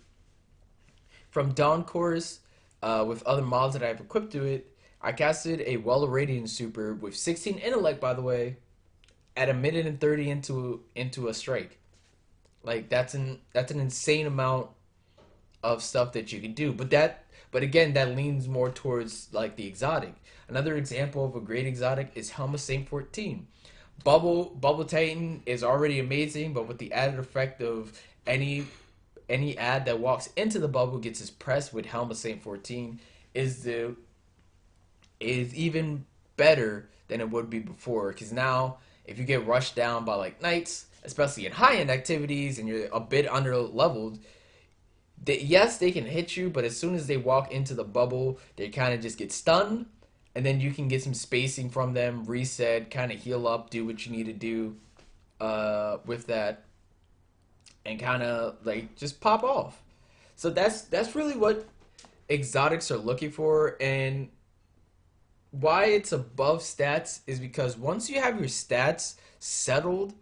from Dawn Course with other mods that I have equipped to it. I casted a Well of Radiance super with 16 intellect, by the way, at a minute and 30 into a strike. Like that's an insane amount of stuff that you can do. But again, that leans more towards like the exotic. Another example of a great exotic is Helma Saint 14. Bubble Titan is already amazing, but with the added effect of any ad that walks into the bubble gets his press with Helma Saint 14 is the is even better than it would be before. Because now, if you get rushed down by like knights, especially in high end activities, and you're a bit under leveled, yes, they can hit you, but as soon as they walk into the bubble, they kind of just get stunned, and then you can get some spacing from them, reset, kind of heal up, do what you need to do with that, and kind of like just pop off. So that's really what exotics are looking for, and why it's above stats is because once you have your stats settled,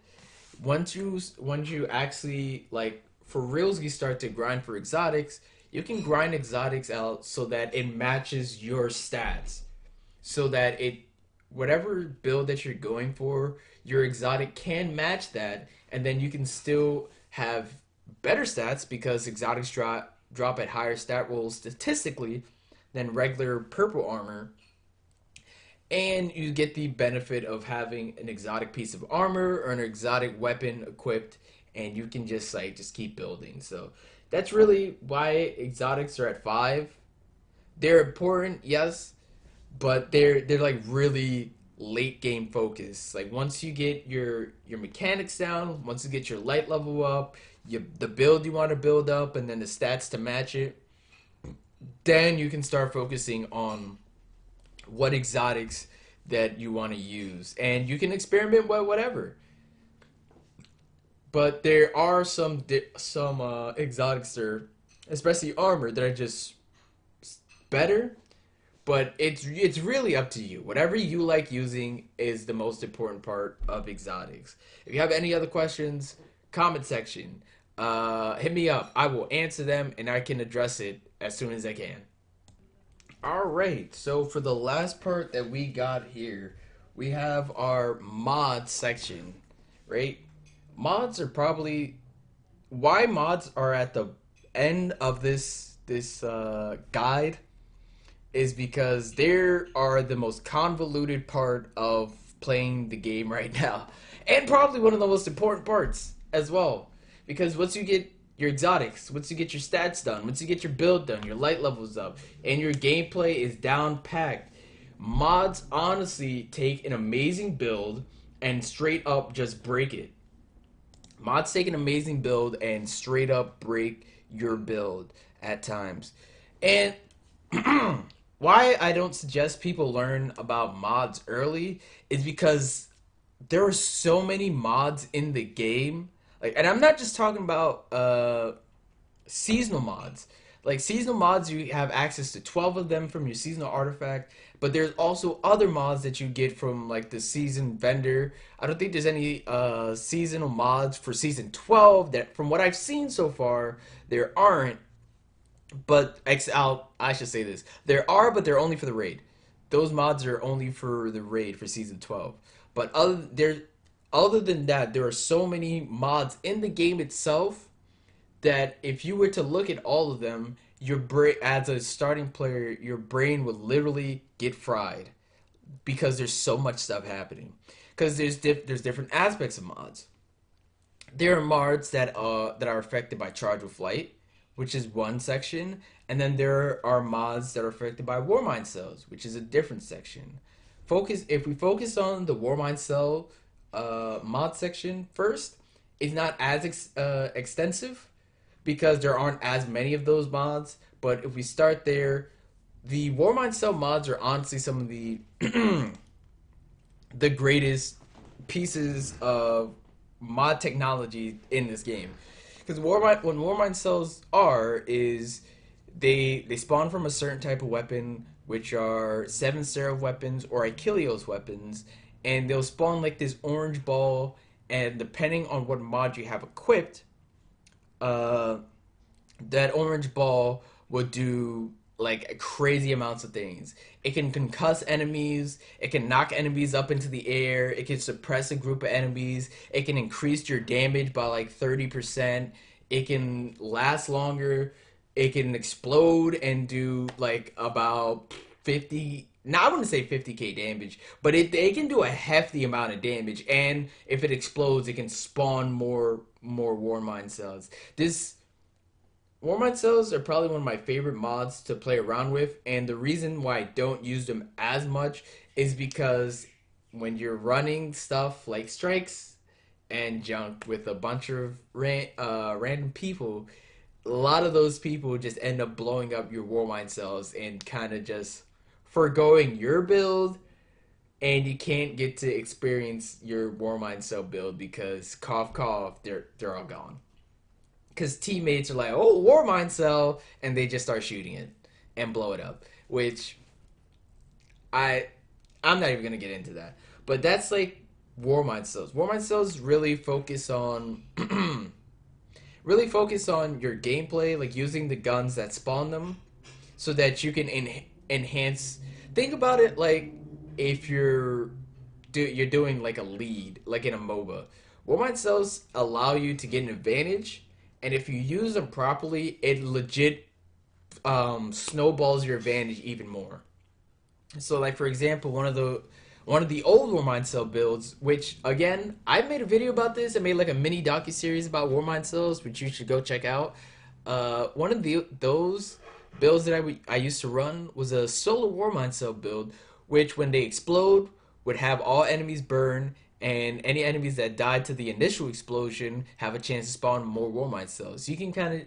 once you actually like for reals you start to grind for exotics, you can grind exotics out so that it matches your stats. So that it whatever build that you're going for, your exotic can match that, and then you can still have better stats because exotics drop at higher stat rolls statistically than regular purple armor, and you get the benefit of having an exotic piece of armor or an exotic weapon equipped, and you can just keep building. So that's really why exotics are at 5. They're important, yes, but they're like really late game focused. Like once you get your mechanics down, once you get your light level up, the build you want to build up, and then the stats to match it, then you can start focusing on what exotics that you want to use, and you can experiment with whatever. But there are some exotics there, especially armor, that are just better. But it's really up to you. Whatever you like using is the most important part of exotics. If you have any other questions, comment section, hit me up. I will answer them, and I can address it as soon as I can. All right, so for the last part that we got here, we have our mod section, right? Mods are probably why mods are at the end of this guide is because they are the most convoluted part of playing the game right now, and probably one of the most important parts as well. Because once you get your exotics, once you get your stats done, once you get your build done, your light levels up, and your gameplay is down packed, mods honestly take an amazing build and straight up just break it. Mods take an amazing build and straight up break your build at times. And why I don't suggest people learn about mods early is because there are so many mods in the game. Like, and I'm not just talking about seasonal mods. Like seasonal mods, you have access to 12 of them from your seasonal artifact, but there's also other mods that you get from like the season vendor. I don't think there's any seasonal mods for season 12 that from what I've seen so far, there aren't. But I should say this. There are, but they're only for the raid. Those mods are only for the raid for season 12. But other than that, there are so many mods in the game itself that if you were to look at all of them, your brain as a starting player, your brain would literally get fried because there's so much stuff happening. Because there's different aspects of mods. There are mods that are affected by charge of flight, which is one section, and then there are mods that are affected by Warmind cells, which is a different section. If we focus on the Warmind cell mod section first, it's not as extensive because there aren't as many of those mods. But if we start there, the Warmind cell mods are honestly some of the the greatest pieces of mod technology in this game. Because when Warmind cells are is they spawn from a certain type of weapon, which are 7 Seraph weapons or Achilleos weapons, and they'll spawn like this orange ball, and depending on what mod you have equipped, that orange ball will do like crazy amounts of things. It can concuss enemies, it can knock enemies up into the air, it can suppress a group of enemies, it can increase your damage by like 30%, it can last longer, it can explode and do like about 50, now I wouldn't say 50k damage, but it can do a hefty amount of damage, and if it explodes, it can spawn more war mine cells. This Warmind cells are probably one of my favorite mods to play around with, and the reason why I don't use them as much is because when you're running stuff like strikes and junk with a bunch of random people, a lot of those people just end up blowing up your Warmind cells and kind of just foregoing your build, and you can't get to experience your Warmind cell build because cough cough, they're all gone because teammates are like, "Oh, war mine cell," and they just start shooting it and blow it up. Which I I'm not even gonna get into that. But that's like war mine cells. War mine cells really focus on your gameplay, like using the guns that spawn them, so that you can enhance. Think about it like if you're doing like a lead, like in a MOBA. War mine cells allow you to get an advantage, and if you use them properly, it legit snowballs your advantage even more. So, like for example, one of the old Warmind Cell builds, which again I made a video about this. I made like a mini docu series about Warmind Cells, which you should go check out. One of those builds that I used to run was a solo Warmind Cell build, which when they explode would have all enemies burn, and any enemies that died to the initial explosion have a chance to spawn more Warmind cells. You can kind of,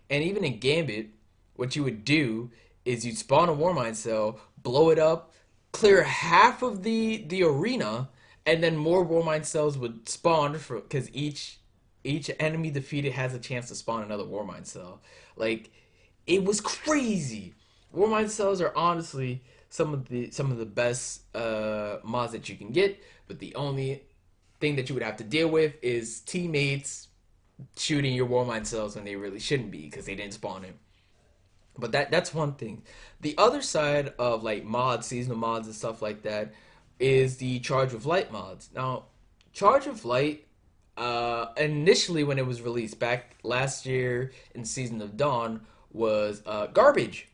and even in Gambit, what you would do is you'd spawn a Warmind cell, blow it up, clear half of the arena, and then more Warmind cells would spawn for because each enemy defeated has a chance to spawn another Warmind cell. Like it was crazy. Warmind cells are honestly some of the best mods that you can get, but the only thing that you would have to deal with is teammates shooting your Warmind cells when they really shouldn't be because they didn't spawn it. But that's one thing. The other side of like mods, seasonal mods and stuff like that, is the Charge of Light mods. Now, Charge of Light, initially when it was released back last year in Season of Dawn, was garbage.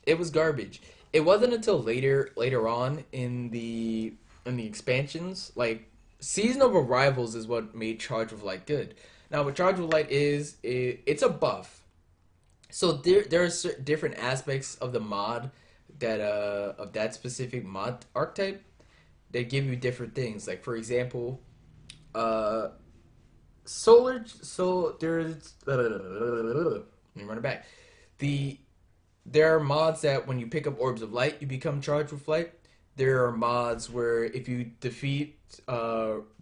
It was garbage. It wasn't until later on in the expansions, like Season of Arrivals, is what made Charge of Light good. Now, what Charge of Light is, it's a buff. So there are different aspects of the mod that of that specific mod archetype that give you different things. Like for example, uh, solar. So there's let me run it back. The There are mods that when you pick up orbs of light, you become charged with light. There are mods where if you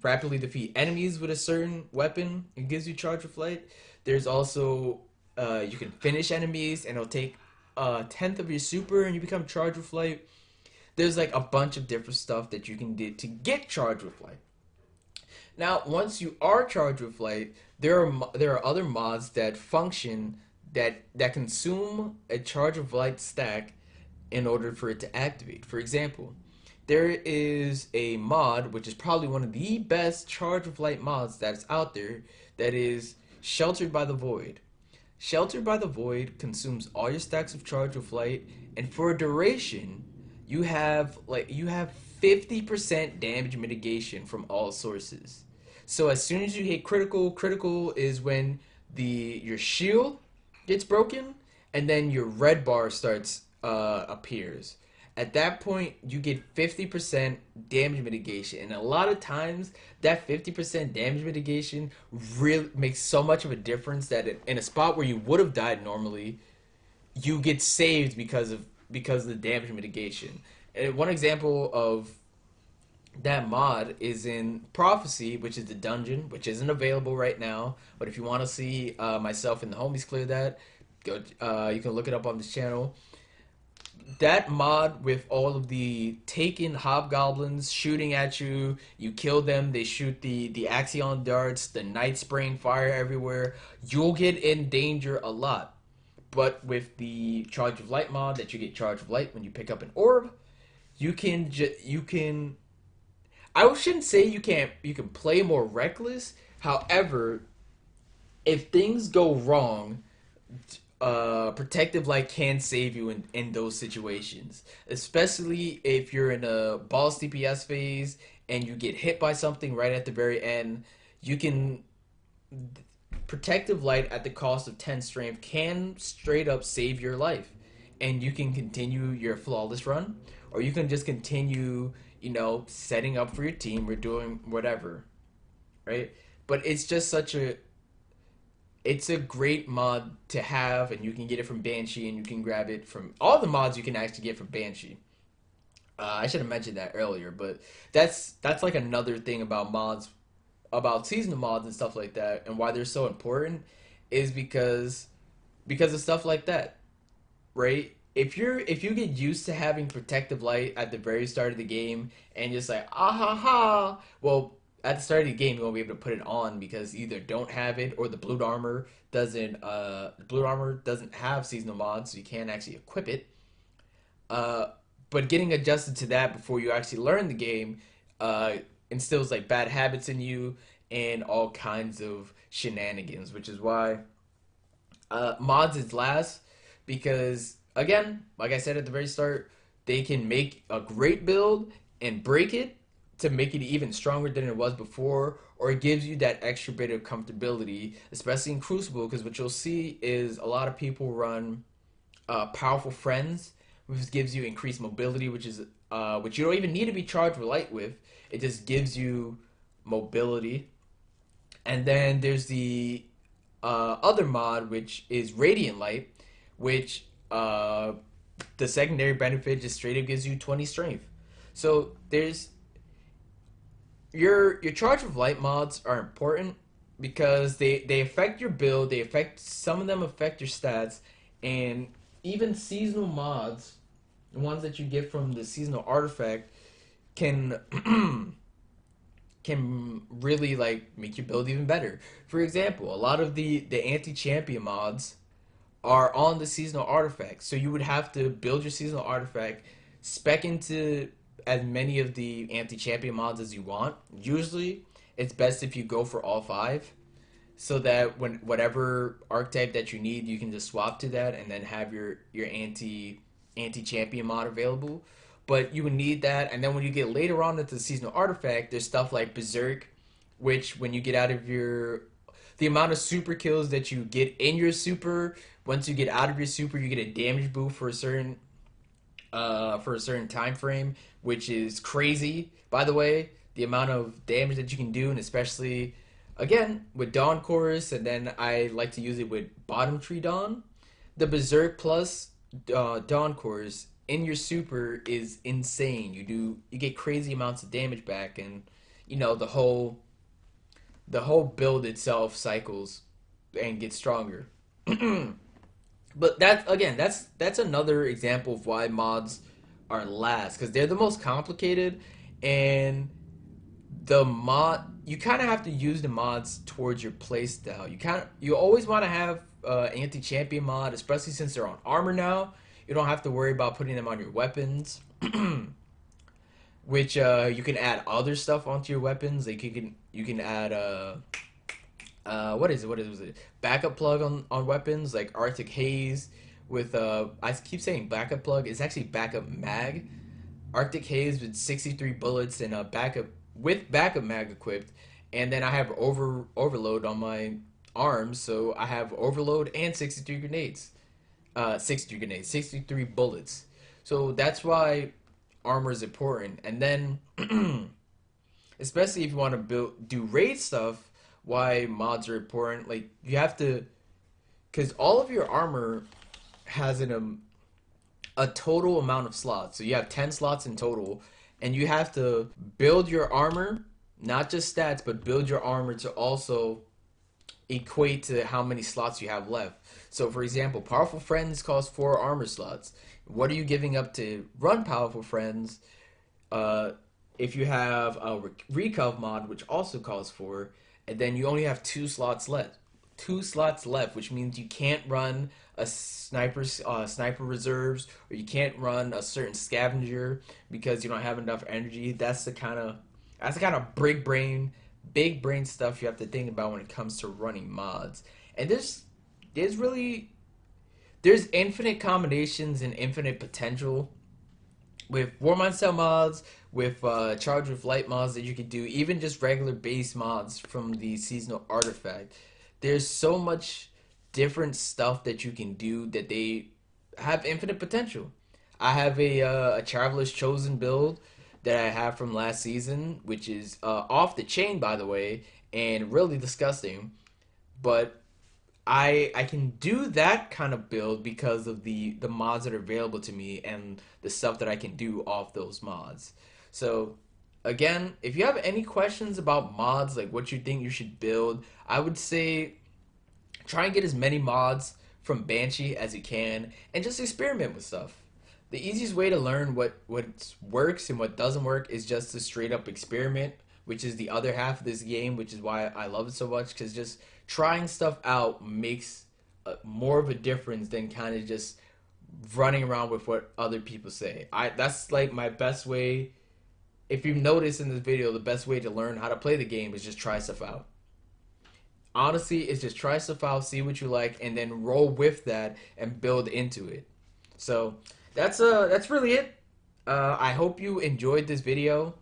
rapidly defeat enemies with a certain weapon, it gives you charge with light. There's also you can finish enemies and it'll take a tenth of your super and you become charged with light. There's like a bunch of different stuff that you can do to get charged with light. Now, once you are charged with light, there are other mods that function that consume a charge of light stack in order for it to activate. For example, there is a mod which is probably one of the best charge of light mods that's out there, that is Sheltered by the Void. Sheltered by the Void consumes all your stacks of charge of light, and for a duration, you have 50% damage mitigation from all sources. So as soon as you hit critical is when your shield gets broken, and then your red bar starts appears. At that point, you get 50% damage mitigation, and a lot of times that 50% damage mitigation really makes so much of a difference that in a spot where you would have died normally, you get saved because of the damage mitigation. And one example of that mod is in Prophecy, which is the dungeon, which isn't available right now. But if you want to see myself and the homies clear that, go. You can look it up on this channel. That mod with all of the taken hobgoblins shooting at you, you kill them, they shoot the axion darts, the night spraying fire everywhere. You'll get in danger a lot. But with the Charge of Light mod that you get Charge of Light when you pick up an orb, you can I shouldn't say you can play more reckless. However, if things go wrong, protective light can save you in those situations, especially if you're in a boss DPS phase and you get hit by something right at the very end. You can protective light at the cost of 10 strength can straight up save your life, and you can continue your flawless run, or you can just continue, setting up for your team or doing whatever, right? But it's a great mod to have, and you can get it from Banshee, and you can grab it from all the mods you can actually get from Banshee. I should have mentioned that earlier, but that's like another thing about mods, about seasonal mods and stuff like that, and why they're so important is because of stuff like that, right? If you get used to having protective light at the very start of the game and just like ah ha ha, well, at the start of the game you won't be able to put it on because either don't have it or the blue armor doesn't have seasonal mods, so you can't actually equip it. Uh, but getting adjusted to that before you actually learn the game uh, instills like bad habits in you and all kinds of shenanigans, which is why mods is last, because again, like I said at the very start, they can make a great build and break it to make it even stronger than it was before, or it gives you that extra bit of comfortability, especially in Crucible, because what you'll see is a lot of people run powerful friends, which gives you increased mobility, which you don't even need to be charged with light with. It just gives you mobility. And then there's the other mod, which is Radiant Light, which the secondary benefit just straight up gives you 20 strength. So there's your charge of light mods are important because they affect your build. They affect, some of them affect your stats, and even seasonal mods, the ones that you get from the seasonal artifact, can can really like make your build even better. For example, a lot of the anti-champion mods are on the seasonal artifact. So you would have to build your seasonal artifact, spec into as many of the anti-champion mods as you want. Usually, it's best if you go for all five, so that when whatever archetype that you need, you can just swap to that and then have your anti-champion mod available. But you would need that, and then when you get later on into the seasonal artifact, there's stuff like Berserk, which when you get out of your the amount of super kills that you get in your super, once you get out of your super, you get a damage boost for a certain time frame, which is crazy. By the way, the amount of damage that you can do, and especially again with Dawn Chorus, and then I like to use it with Bottom Tree Dawn. The Berserk plus Dawn Chorus in your super is insane. You get crazy amounts of damage back, and the whole build itself cycles and gets stronger. But that's another example of why mods are last, because they're the most complicated, and the mod you kind of have to use the mods towards your playstyle. You always want to have anti-champion mod, especially since they're on armor now. You don't have to worry about putting them on your weapons, which you can add other stuff onto your weapons. Like you can add what is it? Backup plug on weapons like Arctic Haze with I keep saying backup plug. It's actually backup mag. Arctic Haze with 63 bullets and a backup mag equipped, and then I have overload on my arms, so I have overload and 63 grenades. 63 grenades, 63 bullets. So that's why armor is important. And then especially if you want to do raid stuff, why mods are important. Like you have to, because all of your armor has a total amount of slots. So you have 10 slots in total, and you have to build your armor, not just stats, but build your armor to also equate to how many slots you have left. So for example, Powerful Friends cost 4 armor slots. What are you giving up to run Powerful Friends? If you have a Recov mod, which also costs 4, and then you only have 2 slots left. 2 slots left, which means you can't run a sniper reserves, or you can't run a certain scavenger because you don't have enough energy. That's the kind of big brain stuff you have to think about when it comes to running mods. And there's really there's infinite combinations and infinite potential with War Mindset mods, with Charge with Light mods that you could do, even just regular base mods from the seasonal artifact. There's so much different stuff that you can do that they have infinite potential. I have a Traveler's Chosen build that I have from last season, which is off the chain, by the way, and really disgusting. But I can do that kind of build because of the mods that are available to me and the stuff that I can do off those mods. So again, if you have any questions about mods, like what you think you should build, I would say try and get as many mods from Banshee as you can and just experiment with stuff. The easiest way to learn what works and what doesn't work is just to straight up experiment, which is the other half of this game, which is why I love it so much, because just trying stuff out makes more of a difference than kind of just running around with what other people say. That's like my best way. If you've noticed in this video, the best way to learn how to play the game is just try stuff out. Honestly, it's just try stuff out, see what you like, and then roll with that and build into it. So that's really it. I hope you enjoyed this video.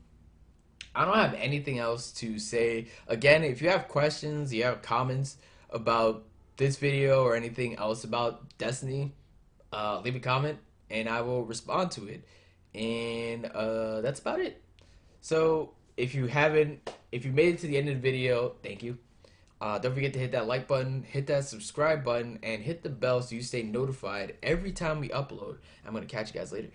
I don't have anything else to say. Again, if you have questions, you have comments about this video or anything else about Destiny, leave a comment and I will respond to it. And that's about it. So if you made it to the end of the video, thank you. Don't forget to hit that like button, hit that subscribe button, and hit the bell so you stay notified every time we upload. I'm going to catch you guys later.